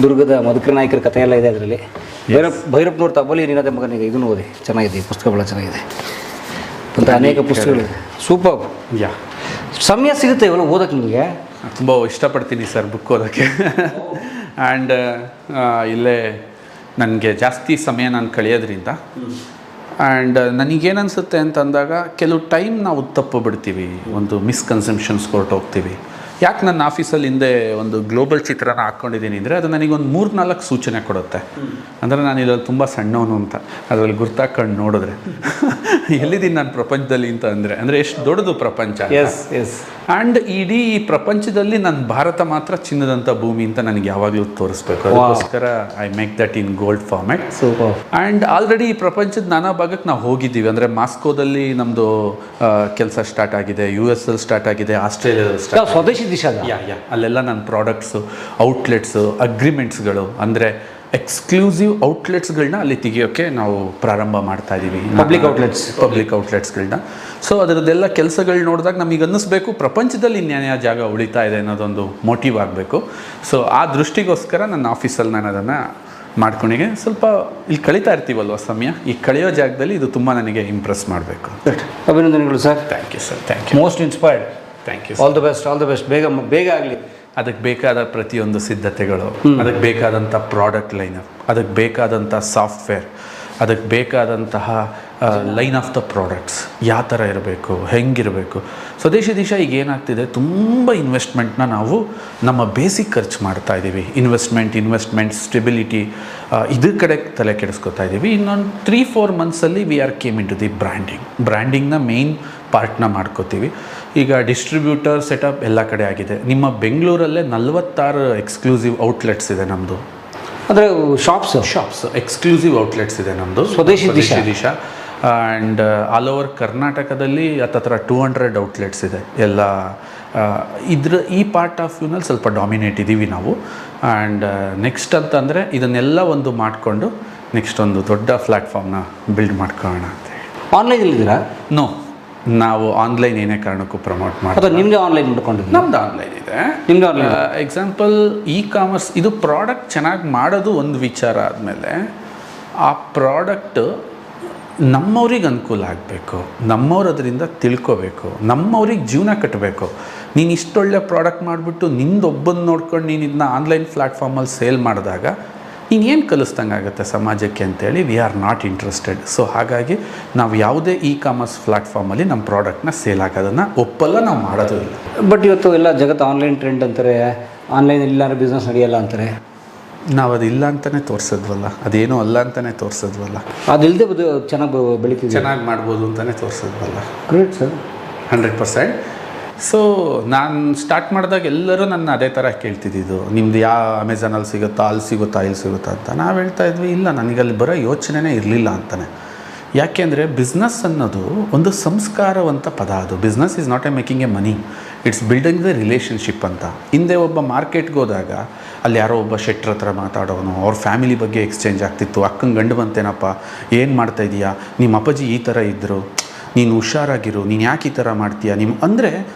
ದುರ್ಗದ ಮಧುಕರ ನಾಯಕರ ಕಥೆ ಎಲ್ಲ ಇದೆ ಅದರಲ್ಲಿ. ಭೈರಪ್ಪನವ್ರ ತಬ್ಬಲಿ ನೀನದೇ ಮಗನಿಗೆ ಇದನ್ನು ಓದಿ, ಚೆನ್ನಾಗಿದೆ, ಈ ಪುಸ್ತಕ ಭಾಳ ಚೆನ್ನಾಗಿದೆ. ಮತ್ತು ಅನೇಕ ಪುಸ್ತಕಗಳಿದೆ. ಸೂಪರ್. ಯಾ, ಸಮಯ ಸಿಗುತ್ತೆ ಇವೆಲ್ಲ ಓದೋಕ್ಕೆ ನಿಮಗೆ? ತುಂಬ ಇಷ್ಟಪಡ್ತೀನಿ ಸರ್ ಬುಕ್ ಓದೋಕ್ಕೆ. ಆ್ಯಂಡ್ ಇಲ್ಲೇ ನನಗೆ ಜಾಸ್ತಿ ಸಮಯ ನಾನು ಕಳೆಯೋದ್ರಿಂದ. ಆ್ಯಂಡ್ ನನಗೇನನ್ಸುತ್ತೆ ಅಂತಂದಾಗ ಕೆಲವು ಟೈಮ್ ನಾವು ತಪ್ಪು ಬಿಡ್ತೀವಿ, ಒಂದು ಮಿಸ್ಕನ್ಸೆಪ್ಷನ್ಸ್ ಹೊರಟೋಗ್ತೀವಿ. ಯಾಕೆ ನನ್ನ ಆಫೀಸಲ್ಲಿ ಹಿಂದೆ ಒಂದು ಗ್ಲೋಬಲ್ ಚಿತ್ರನ ಹಾಕ್ಕೊಂಡಿದ್ದೀನಿ ಅಂದರೆ ಅದು ನನಗೊಂದು 3-4 ಸೂಚನೆ ಕೊಡುತ್ತೆ. ಅಂದರೆ ನಾನು ಇದರಲ್ಲಿ ತುಂಬ ಸಣ್ಣವನು ಅಂತ ಅದರಲ್ಲಿ ಗುರ್ತಾಕೊಂಡು ನೋಡಿದ್ರೆ ಎಲ್ಲಿದ್ದೀನಿ ನಾನು ಪ್ರಪಂಚದಲ್ಲಿ ಅಂತ ಅಂದರೆ ಎಷ್ಟು ದೊಡ್ಡದು ಪ್ರಪಂಚ. ಎಸ್ ಎಸ್ ಆ್ಯಂಡ್ ಇಡೀ ಈ ಪ್ರಪಂಚದಲ್ಲಿ ನನ್ನ ಭಾರತ ಮಾತ್ರ ಚಿನ್ನದಂಥ ಭೂಮಿ ಅಂತ ನನಗೆ ಯಾವಾಗಲೂ ತೋರಿಸ್ಬೇಕು. ಅದಕ್ಕೋಸ್ಕರ I make that in gold format. Super. And already ಈ ಪ್ರಪಂಚದ ನಾನಾ ಭಾಗಕ್ಕೆ ನಾವು ಹೋಗಿದ್ದೀವಿ. ಅಂದರೆ ಮಾಸ್ಕೋದಲ್ಲಿ ನಮ್ಮದು ಕೆಲಸ ಸ್ಟಾರ್ಟ್ ಆಗಿದೆ, US ಅಲ್ಲಿ ಸ್ಟಾರ್ಟ್ ಆಗಿದೆ, ಆಸ್ಟ್ರೇಲಿಯಾದಲ್ಲಿ ಸ್ಟಾರ್ಟ್, ಸ್ವದೇಶಿ ದಿಶಾ. ಅಲ್ಲೆಲ್ಲ ನನ್ನ ಪ್ರಾಡಕ್ಟ್ಸು, ಔಟ್ಲೆಟ್ಸು, ಅಗ್ರಿಮೆಂಟ್ಸ್ಗಳು, ಅಂದರೆ ಎಕ್ಸ್ಕ್ಲೂಸಿವ್ ಔಟ್ಲೆಟ್ಸ್ಗಳನ್ನ ಅಲ್ಲಿ ತೆಗಿಯೋಕ್ಕೆ ನಾವು ಪ್ರಾರಂಭ ಮಾಡ್ತಾ ಇದ್ದೀವಿ. ಪಬ್ಲಿಕ್ ಔಟ್ಲೆಟ್ಸ್ಗಳನ್ನ. ಸೊ ಅದರದ್ದೆಲ್ಲ ಕೆಲಸಗಳು ನೋಡಿದಾಗ ನಮಗೆ ಅನ್ನಿಸ್ಬೇಕು ಪ್ರಪಂಚದಲ್ಲಿ ಇನ್ಯಾವ ಜಾಗ ಉಳಿತಾ ಇದೆ ಅನ್ನೋದೊಂದು ಮೋಟಿವ್ ಆಗಬೇಕು. ಸೊ ಆ ದೃಷ್ಟಿಗೋಸ್ಕರ ನನ್ನ ಆಫೀಸಲ್ಲಿ ನಾನು ಅದನ್ನು ಮಾಡ್ಕೊಂಡಿಗೆ ಸ್ವಲ್ಪ ಇಲ್ಲಿ ಕಳೀತಾ ಇರ್ತೀವಲ್ವ ಸಮಯ, ಈ ಕಳೆಯೋ ಜಾಗದಲ್ಲಿ ಇದು ತುಂಬ ನನಗೆ ಇಂಪ್ರೆಸ್ ಮಾಡಬೇಕು. ಅಭಿನಂದನೆಗಳು sir. Thank you sir. Thank you. Most inspired. Thank you. All the best. ಬೇಗ ಆಗಲಿ. ಅದಕ್ಕೆ ಬೇಕಾದ ಪ್ರತಿಯೊಂದು ಸಿದ್ಧತೆಗಳು, ಅದಕ್ಕೆ ಬೇಕಾದಂಥ ಪ್ರಾಡಕ್ಟ್ ಲೈನಪ್, ಅದಕ್ಕೆ ಬೇಕಾದಂಥ ಸಾಫ್ಟ್ವೇರ್, ಅದಕ್ಕೆ ಬೇಕಾದಂತಹ ಲೈನ್ ಆಫ್ ದ ಪ್ರಾಡಕ್ಟ್ಸ್ ಯಾವ ಥರ ಇರಬೇಕು, ಹೆಂಗಿರಬೇಕು. ಸ್ವದೇಶಿ ದಿಶಾ ಈಗ ಏನಾಗ್ತಿದೆ, ತುಂಬ ಇನ್ವೆಸ್ಟ್ಮೆಂಟ್ನ ನಾವು ನಮ್ಮ ಬೇಸಿಕ್ ಖರ್ಚು ಮಾಡ್ತಾ ಇದ್ದೀವಿ. ಇನ್ವೆಸ್ಟ್ಮೆಂಟ್ ಸ್ಟೆಬಿಲಿಟಿ ಇದ್ರ ಕಡೆ ತಲೆ ಕೆಡಿಸ್ಕೊತಾ ಇದ್ದೀವಿ. ಇನ್ನೊಂದು 3-4 ಮಂತ್ಸಲ್ಲಿ we are came into the ಬ್ರ್ಯಾಂಡಿಂಗ್ನ ಮೇಯ್ನ್ ಪಾರ್ಟ್ನ ಮಾಡ್ಕೋತೀವಿ. ಈಗ ಡಿಸ್ಟ್ರಿಬ್ಯೂಟರ್ ಸೆಟಪ್ ಎಲ್ಲ ಕಡೆ ಆಗಿದೆ. ನಿಮ್ಮ ಬೆಂಗಳೂರಲ್ಲೇ 46 ಎಕ್ಸ್ಕ್ಲೂಸಿವ್ ಔಟ್ಲೆಟ್ಸ್ ಇದೆ ನಮ್ಮದು. ಅಂದರೆ ಶಾಪ್ಸ್ ಎಕ್ಸ್ಕ್ಲೂಸಿವ್ ಔಟ್ಲೆಟ್ಸ್ ಇದೆ ನಮ್ಮದು ಸ್ವದೇಶಿ ದಿಶಾ. ಆ್ಯಂಡ್ ಆಲ್ ಓವರ್ ಕರ್ನಾಟಕದಲ್ಲಿ ಹತ್ತತ್ರ 200 ಔಟ್ಲೆಟ್ಸ್ ಇದೆ ಎಲ್ಲ. ಈ ಪಾರ್ಟ್ ಆಫ್ ವ್ಯೂನಲ್ಲಿ ಸ್ವಲ್ಪ ಡಾಮಿನೇಟ್ ಇದ್ದೀವಿ ನಾವು. ಆ್ಯಂಡ್ ನೆಕ್ಸ್ಟ್ ಅಂತಂದರೆ ಇದನ್ನೆಲ್ಲ ಒಂದು ಮಾಡಿಕೊಂಡು ನೆಕ್ಸ್ಟ್ ಒಂದು ದೊಡ್ಡ ಪ್ಲ್ಯಾಟ್ಫಾರ್ಮ್ನ ಬಿಲ್ಡ್ ಮಾಡ್ಕೊಳ್ಳೋಣ ಅಂತ ಹೇಳಿ. ಆನ್ಲೈನಲ್ಲಿದ್ದೀರಾ? ನೋ, ನಾವು ಆನ್ಲೈನ್ ಏನೇ ಕಾರಣಕ್ಕೂ ಪ್ರಮೋಟ್ ಮಾಡೋದು. ನಿಮ್ಮದೇ ಆನ್ಲೈನ್ ಮಾಡ್ಕೊಂಡಿದ್ದು? ನಮ್ದು ಆನ್ಲೈನ್ ಇದೆ. ನಿಮ್ಮದು ಆನ್ಲೈನ್. ಎಕ್ಸಾಂಪಲ್ ಕಾಮರ್ಸ್, ಇದು ಪ್ರಾಡಕ್ಟ್ ಚೆನ್ನಾಗಿ ಮಾಡೋದು ಒಂದು ವಿಚಾರ ಆದಮೇಲೆ ಆ ಪ್ರಾಡಕ್ಟ್ ನಮ್ಮವ್ರಿಗೆ ಅನುಕೂಲ ಆಗಬೇಕು, ನಮ್ಮವ್ರು ಅದರಿಂದ ತಿಳ್ಕೋಬೇಕು, ನಮ್ಮವ್ರಿಗೆ ಜೀವನ ಕಟ್ಟಬೇಕು. ನೀನು ಇಷ್ಟೊಳ್ಳೆ ಪ್ರಾಡಕ್ಟ್ ಮಾಡಿಬಿಟ್ಟು ನಿಂದೊಬ್ಬನ ನೋಡ್ಕೊಂಡು ನೀನು ಇದನ್ನ ಆನ್ಲೈನ್ ಪ್ಲ್ಯಾಟ್ಫಾರ್ಮಲ್ಲಿ ಸೇಲ್ ಮಾಡಿದಾಗ ನೀನು ಏನು ಕಲಿಸ್ದಂಗೆ ಆಗುತ್ತೆ ಸಮಾಜಕ್ಕೆ ಅಂತೇಳಿ we are not interested. So ಹಾಗಾಗಿ ನಾವು ಯಾವುದೇ ಕಾಮರ್ಸ್ ಪ್ಲ್ಯಾಟ್ಫಾರ್ಮಲ್ಲಿ ನಮ್ಮ ಪ್ರಾಡಕ್ಟ್ನ ಸೇಲ್ ಆಗೋದನ್ನು ಒಪ್ಪಲ್ಲ, ನಾವು ಮಾಡೋದು ಇಲ್ಲ. ಬಟ್ ಇವತ್ತು ಎಲ್ಲ ಜಗತ್ತು ಆನ್ಲೈನ್ ಟ್ರೆಂಡ್ ಅಂತಾರೆ, ಆನ್ಲೈನ್ ಇಲ್ಲಾಂದ್ರೆ ಬಿಸ್ನೆಸ್ ನಡೆಯಲ್ಲ ಅಂತಾರೆ. ನಾವು ಅದಿಲ್ಲ ಅಂತಲೇ ತೋರಿಸಿದ್ವಲ್ಲ, ಅದೇನೂ ಅಲ್ಲ ಅಂತಲೇ ತೋರಿಸಿದ್ವಲ್ಲ, ಅದಿಲ್ಲದೆ ಚೆನ್ನಾಗಿ ಬೆಳಿತೀವಿ, ಚೆನ್ನಾಗಿ ಮಾಡ್ಬೋದು ಅಂತಲೇ ತೋರಿಸಿದ್ವಲ್ಲ. Great sir. 100%. ಸೊ ನಾನು ಸ್ಟಾರ್ಟ್ ಮಾಡಿದಾಗ ಎಲ್ಲರೂ ನನ್ನ ಅದೇ ಥರ ಕೇಳ್ತಿದ್ದಿದ್ದು, ನಿಮ್ದು ಯಾವ ಅಮೆಝಾನಲ್ಲಿ ಸಿಗುತ್ತಾ, ಅಲ್ಲಿ ಸಿಗುತ್ತಾ, ಇಲ್ಲಿ ಸಿಗುತ್ತಾ ಅಂತ. ನಾವು ಹೇಳ್ತಾ ಇದ್ವಿ, ಇಲ್ಲ, ನನಗಲ್ಲಿ ಬರೋ ಯೋಚನೆನೇ ಇರಲಿಲ್ಲ ಅಂತಾನೆ. ಯಾಕೆಂದರೆ ಬಿಸ್ನೆಸ್ ಅನ್ನೋದು ಒಂದು ಸಂಸ್ಕಾರವಂತ ಪದ. ಅದು business is not making A money, it's building the relationship ಅಂತ. ಹಿಂದೆ ಒಬ್ಬ ಮಾರ್ಕೆಟ್ಗೆ ಹೋದಾಗ ಅಲ್ಲಿ ಯಾರೋ ಒಬ್ಬ ಶೆಟ್ರ್ ಹತ್ರ ಮಾತಾಡೋನು, ಅವ್ರ ಫ್ಯಾಮಿಲಿ ಬಗ್ಗೆ ಎಕ್ಸ್ಚೇಂಜ್ ಆಗ್ತಿತ್ತು. ಅಕ್ಕಂಗೆ ಗಂಡು ಬಂತೇನಪ್ಪ, ಏನು ಮಾಡ್ತಾಯಿದ್ದೀಯಾ, ನಿಮ್ಮ ಅಪ್ಪಾಜಿ ಈ ಥರ ಇದ್ದರು, ನೀನು ಹುಷಾರಾಗಿರು, ನೀನು ಯಾಕೆ ಈ ಥರ ಮಾಡ್ತೀಯ ಅಂದರೆ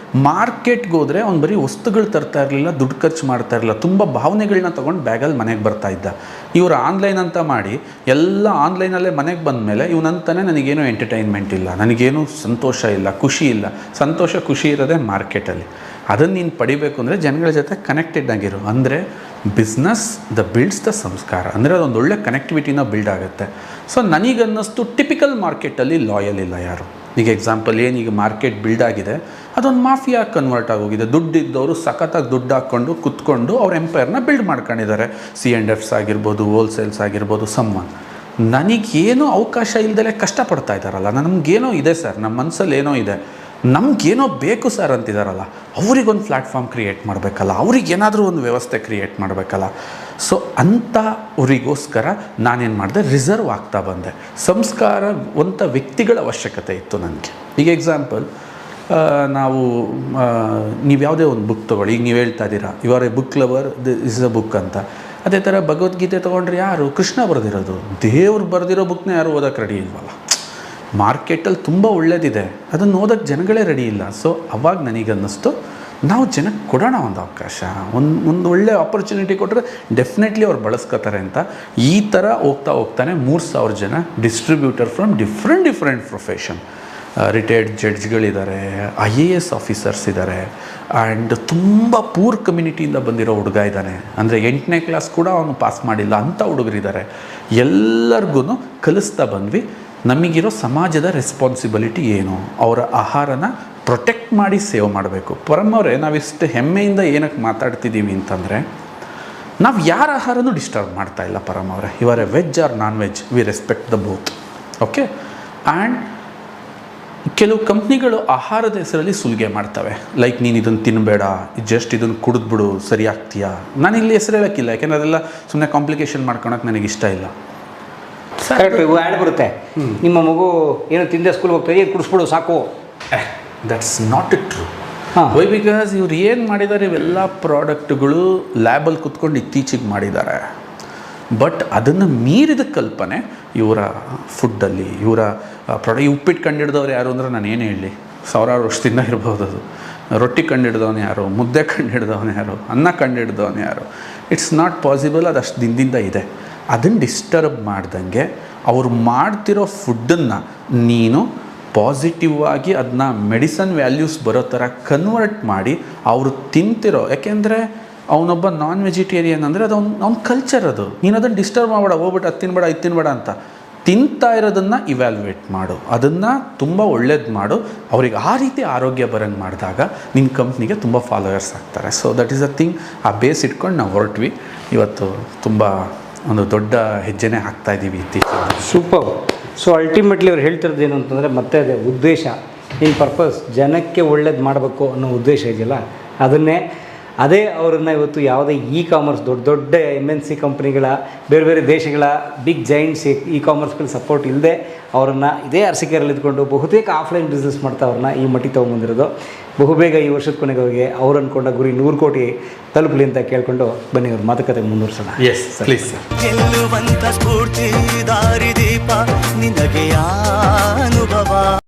ಮಾರ್ಕೆಟ್ಗೆ ಹೋದರೆ ಅವ್ನು ಬರೀ ವಸ್ತುಗಳು ತರ್ತಾ ಇರಲಿಲ್ಲ, ದುಡ್ಡು ಖರ್ಚು ಮಾಡ್ತಾ ಇರಲಿಲ್ಲ, ತುಂಬ ಭಾವನೆಗಳನ್ನ ತೊಗೊಂಡು ಬ್ಯಾಗಲ್ಲಿ ಮನೆಗೆ ಬರ್ತಾ ಇದ್ದ. ಇವರು ಆನ್ಲೈನ್ ಅಂತ ಮಾಡಿ ಎಲ್ಲ ಆನ್ಲೈನಲ್ಲೇ ಮನೆಗೆ ಬಂದ ಮೇಲೆ ಇವನಂತಾನೆ ನನಗೇನು ಎಂಟರ್ಟೈನ್ಮೆಂಟ್ ಇಲ್ಲ, ನನಗೇನು ಸಂತೋಷ ಇಲ್ಲ, ಖುಷಿ ಇಲ್ಲ. ಸಂತೋಷ ಖುಷಿ ಇರೋದೇ ಮಾರ್ಕೆಟಲ್ಲಿ. ಅದನ್ನು ನೀನು ಪಡಿಬೇಕು ಅಂದರೆ ಜನಗಳ ಜೊತೆ ಕನೆಕ್ಟೆಡ್ ಆಗಿರು. ಅಂದರೆ ಬಿಸ್ನೆಸ್ ಬಿಲ್ಡ್ಸ್ ದ ಸಂಸ್ಕಾರ, ಅಂದರೆ ಅದೊಂದು ಒಳ್ಳೆ ಕನೆಕ್ಟಿವಿಟಿನ ಬಿಲ್ಡ್ ಆಗುತ್ತೆ. ಸೊ ನನಗನ್ನಿಸ್ತು ಟಿಪಿಕಲ್ ಮಾರ್ಕೆಟಲ್ಲಿ ಲಾಯಲ್ ಇಲ್ಲ ಯಾರು. ಈಗ ಎಕ್ಸಾಂಪಲ್ ಏನೀಗ ಮಾರ್ಕೆಟ್ ಬಿಲ್ಡ್ ಆಗಿದೆ, ಅದೊಂದು ಮಾಫಿಯಾ ಕನ್ವರ್ಟ್ ಆಗೋಗಿದೆ. ದುಡ್ಡಿದ್ದವರು ಸಖತ್ತಾಗಿ ದುಡ್ಡು ಹಾಕ್ಕೊಂಡು ಕುತ್ಕೊಂಡು ಅವ್ರ ಎಂಪೈರ್ನ ಬಿಲ್ಡ್ ಮಾಡ್ಕೊಂಡಿದ್ದಾರೆ. C&Fs ಆಗಿರ್ಬೋದು, ಹೋಲ್ಸೇಲ್ಸ್ ಆಗಿರ್ಬೋದು, ಸಮ್ಮನ್. ನನಗೇನೋ ಅವಕಾಶ ಇಲ್ದಲೇ ಕಷ್ಟಪಡ್ತಾ ಇದ್ದಾರಲ್ಲ, ನಮಗೇನೋ ಇದೆ ಸರ್, ನಮ್ಮ ಮನಸ್ಸಲ್ಲಿ ಏನೋ ಇದೆ, ನಮಗೇನೋ ಬೇಕು ಸರ್ ಅಂತಿದ್ದಾರಲ್ಲ, ಅವ್ರಿಗೊಂದು ಪ್ಲ್ಯಾಟ್ಫಾರ್ಮ್ ಕ್ರಿಯೇಟ್ ಮಾಡಬೇಕಲ್ಲ, ಅವ್ರಿಗೇನಾದರೂ ಒಂದು ವ್ಯವಸ್ಥೆ ಕ್ರಿಯೇಟ್ ಮಾಡಬೇಕಲ್ಲ. ಸೊ ಅಂಥವರಿಗೋಸ್ಕರ ನಾನೇನು ಮಾಡಿದೆ, ರಿಸರ್ವ್ ಆಗ್ತಾ ಬಂದೆ. ಸಂಸ್ಕಾರವಂತ ವ್ಯಕ್ತಿಗಳ ಅವಶ್ಯಕತೆ ಇತ್ತು ನನಗೆ. ಈಗ ಎಕ್ಸಾಂಪಲ್, ನೀವು ಯಾವುದೇ ಒಂದು ಬುಕ್ ತೊಗೊಳ್ಳಿ, ಈಗ ನೀವು ಹೇಳ್ತಾ ಇದ್ದೀರಾ you are a book lover, this is a book ಅಂತ. ಅದೇ ಥರ ಭಗವದ್ಗೀತೆ ತೊಗೊಂಡ್ರೆ ಯಾರು? ಕೃಷ್ಣ ಬರೆದಿರೋದು. ದೇವ್ರು ಬರೆದಿರೋ ಬುಕ್ನ ಯಾರು ಓದೋಕ್ಕೆ ರೆಡಿ ಇಲ್ವಲ್ಲ. ಮಾರ್ಕೆಟಲ್ಲಿ ತುಂಬ ಒಳ್ಳೇದಿದೆ, ಅದನ್ನು ಓದೋಕ್ಕೆ ಜನಗಳೇ ರೆಡಿ ಇಲ್ಲ. ಸೊ ಅವಾಗ ನನಗನ್ನಿಸ್ತು, ನಾವು ಜನಕ್ಕೆ ಕೊಡೋಣ ಒಂದು ಅವಕಾಶ, ಒಂದು ಒಳ್ಳೆ ಆಪರ್ಚುನಿಟಿ ಕೊಟ್ಟರೆ ಡೆಫಿನೆಟ್ಲಿ ಅವ್ರು ಬಳಸ್ಕೋತಾರೆ ಅಂತ. ಈ ಥರ ಹೋಗ್ತಾನೆ 3000 ಜನ distributor from different profession. Retired ಜಡ್ಜ್ಗಳಿದ್ದಾರೆ, IAS ಆಫೀಸರ್ಸ್ ಇದ್ದಾರೆ, ಆ್ಯಂಡ್ ತುಂಬ ಪೂರ್ ಕಮ್ಯುನಿಟಿಯಿಂದ ಬಂದಿರೋ ಹುಡುಗ ಇದ್ದಾನೆ. ಅಂದರೆ 8ನೇ ಕ್ಲಾಸ್ ಕೂಡ ಅವನು ಪಾಸ್ ಮಾಡಿಲ್ಲ ಅಂಥ ಹುಡುಗರಿದ್ದಾರೆ. ಎಲ್ಲರಿಗೂ ಕಲಿಸ್ತಾ ಬಂದ್ವಿ ನಮಗಿರೋ ಸಮಾಜದ ರೆಸ್ಪಾನ್ಸಿಬಿಲಿಟಿ ಏನು, ಅವರ ಆಹಾರನ ಪ್ರೊಟೆಕ್ಟ್ ಮಾಡಿ ಸೇವ್ ಮಾಡಬೇಕು. ಪರಮವರೇ, ನಾವಿಷ್ಟು ಹೆಮ್ಮೆಯಿಂದ ಏನಕ್ಕೆ ಮಾತಾಡ್ತಿದ್ದೀವಿ ಅಂತಂದರೆ, ನಾವು ಯಾರ ಆಹಾರನೂ ಡಿಸ್ಟರ್ಬ್ ಮಾಡ್ತಾ ಇಲ್ಲ ಪರಮವರೇ. You are a veg or non veg, we respect the both. Okay. And ಕೆಲವು ಕಂಪ್ನಿಗಳು ಆಹಾರದ ಹೆಸರಲ್ಲಿ ಸುಲಿಗೆ ಮಾಡ್ತವೆ. ಲೈಕ್ ನೀನು ಇದನ್ನು ತಿನ್ನಬೇಡ, ಜಸ್ಟ್ ಇದನ್ನು ಕುಡಿದ್ಬಿಡು ಸರಿ ಆಗ್ತೀಯಾ. ನಾನು ಇಲ್ಲಿ ಹೆಸರು ಹೇಳೋಕ್ಕಿಲ್ಲ, ಯಾಕೆಂದರೆ ಅದೆಲ್ಲ ಸುಮ್ಮನೆ ಕಾಂಪ್ಲಿಕೇಶನ್ ಮಾಡ್ಕೊಳಕ್ಕೆ ನನಗೆ ಇಷ್ಟ ಇಲ್ಲ. ಕರೆಕ್ಟ್, ಇವು ಆ್ಯಡ್ ಬರುತ್ತೆ. ನಿಮ್ಮ ಮಗು ಏನು ತಿಂದೆ ಸ್ಕೂಲ್ಗೆ ಹೋಗ್ತಾರೆ, ಏನು ಕುಡಿಸ್ಬಿಡು ಸಾಕು. That's not it true. Why because ಇವ್ರು ಏನು ಮಾಡಿದ್ದಾರೆ, ಇವೆಲ್ಲ ಪ್ರಾಡಕ್ಟ್ಗಳು ಲ್ಯಾಬಲ್ಲಿ ಕುತ್ಕೊಂಡು ಇತ್ತೀಚೆಗೆ ಮಾಡಿದ್ದಾರೆ. ಬಟ್ ಅದನ್ನು ಮೀರಿದ ಕಲ್ಪನೆ ಇವರ ಫುಡ್ಡಲ್ಲಿ, ಇವರ ಈ ಉಪ್ಪಿಟ್ಟು ಕಂಡಿಡ್ದವ್ರು ಯಾರು ಅಂದರೆ ನಾನು ಏನು ಹೇಳಲಿ, ಸಾವಿರಾರು ವರ್ಷದಿಂದ ಇರ್ಬೋದು. ಅದು ರೊಟ್ಟಿ ಕಂಡಿಡ್ದವನು ಯಾರು, ಮುದ್ದೆ ಕಂಡಿಡ್ದವನು ಯಾರು, ಅನ್ನ ಕಂಡಿಡ್ದವನು ಯಾರು. It's not possible. ಅದು ಅಷ್ಟು ದಿನದಿಂದ ಇದೆ. ಅದನ್ನು ಡಿಸ್ಟರ್ಬ್ ಮಾಡ್ದಂಗೆ ಅವ್ರು ಮಾಡ್ತಿರೋ ಫುಡ್ಡನ್ನು ನೀನು ಪಾಸಿಟಿವ್ ಆಗಿ ಅದನ್ನ ಮೆಡಿಸನ್ ವ್ಯಾಲ್ಯೂಸ್ ಬರೋ ಥರ ಕನ್ವರ್ಟ್ ಮಾಡಿ ಅವರು ತಿಂತಿರೋ, ಯಾಕೆಂದರೆ ಅವನೊಬ್ಬ ನಾನ್ ವೆಜಿಟೇರಿಯನ್ ಅಂದರೆ ಅದು ಅವ್ನ ಕಲ್ಚರ್. ಅದು ನೀನು ಅದನ್ನು ಡಿಸ್ಟರ್ಬ್ ಮಾಡಬೇಡ, ಹೋಗ್ಬಿಟ್ಟು ಅದು ತಿನ್ಬೇಡ ಇದು ತಿನ್ಬೇಡ ಅಂತ. ತಿಂತಾ ಇರೋದನ್ನು ಇವ್ಯಾಲ್ಯೂಯೇಟ್ ಮಾಡು, ಅದನ್ನು ತುಂಬ ಒಳ್ಳೇದು ಮಾಡು. ಅವ್ರಿಗೆ ಆ ರೀತಿ ಆರೋಗ್ಯ ಬರಂಗೆ ಮಾಡಿದಾಗ ನಿನ್ನ ಕಂಪ್ನಿಗೆ ತುಂಬ ಫಾಲೋವರ್ಸ್ ಆಗ್ತಾರೆ. So that is a thing. ಆ ಬೇಸ್ ಇಟ್ಕೊಂಡು ನಾವು ಹೊರಟ್ವಿ. ಇವತ್ತು ತುಂಬ ಒಂದು ದೊಡ್ಡ ಹೆಜ್ಜೆನೇ ಹಾಕ್ತಾಯಿದ್ದೀವಿ ಇತ್ತೀಚೆಗೆ. ಸೂಪರ್. ಸೊ ಅಲ್ಟಿಮೇಟ್ಲಿ ಅವ್ರು ಹೇಳ್ತಿರೋದು ಏನು ಅಂತಂದರೆ, ಮತ್ತೆ ಅದೇ ಉದ್ದೇಶ, ಇನ್ ಪರ್ಪಸ್, ಜನಕ್ಕೆ ಒಳ್ಳೇದು ಮಾಡಬೇಕು ಅನ್ನೋ ಉದ್ದೇಶ ಇದೆಯಲ್ಲ, ಅದೇ ಅವರನ್ನು ಇವತ್ತು ಯಾವುದೇ ಕಾಮರ್ಸ್ ದೊಡ್ಡ ದೊಡ್ಡ MNC ಕಂಪ್ನಿಗಳ, ಬೇರೆ ಬೇರೆ ದೇಶಗಳ ಬಿಗ್ ಜೈಂಟ್ಸ್ ಕಾಮರ್ಸ್ಗಳ ಸಪೋರ್ಟ್ ಇಲ್ಲದೆ ಅವರನ್ನು ಇದೇ ಅರಸಿಕೆಯಲ್ಲಿ ಇದ್ಕೊಂಡು ಬಹುತೇಕ ಆಫ್ಲೈನ್ ಬಿಸ್ನೆಸ್ ಮಾಡ್ತಾ ಅವ್ರನ್ನ ಈ ಮಟ್ಟಿಗೆ ತೊಗೊಂಬಂದಿರೋದು. ಬಹುಬೇಗ ಈ ವರ್ಷದ ಕೊನೆಗೆ ಅವ್ರು ಅಂದ್ಕೊಂಡ ಗುರಿ 100 ಕೋಟಿ ತಲುಪಲಿ ಅಂತ ಕೇಳಿಕೊಂಡು ಬನ್ನಿ ಅವ್ರ ಮಾತುಕತೆ ಮುಂದುವರ್ಸೋಣ. Yes please sir. ಗೆಲ್ಲುವಂತ ಸ್ಫೂರ್ತಿ ದಾರಿ ದೀಪ ನಿನಗೆ ಅನುಭವ.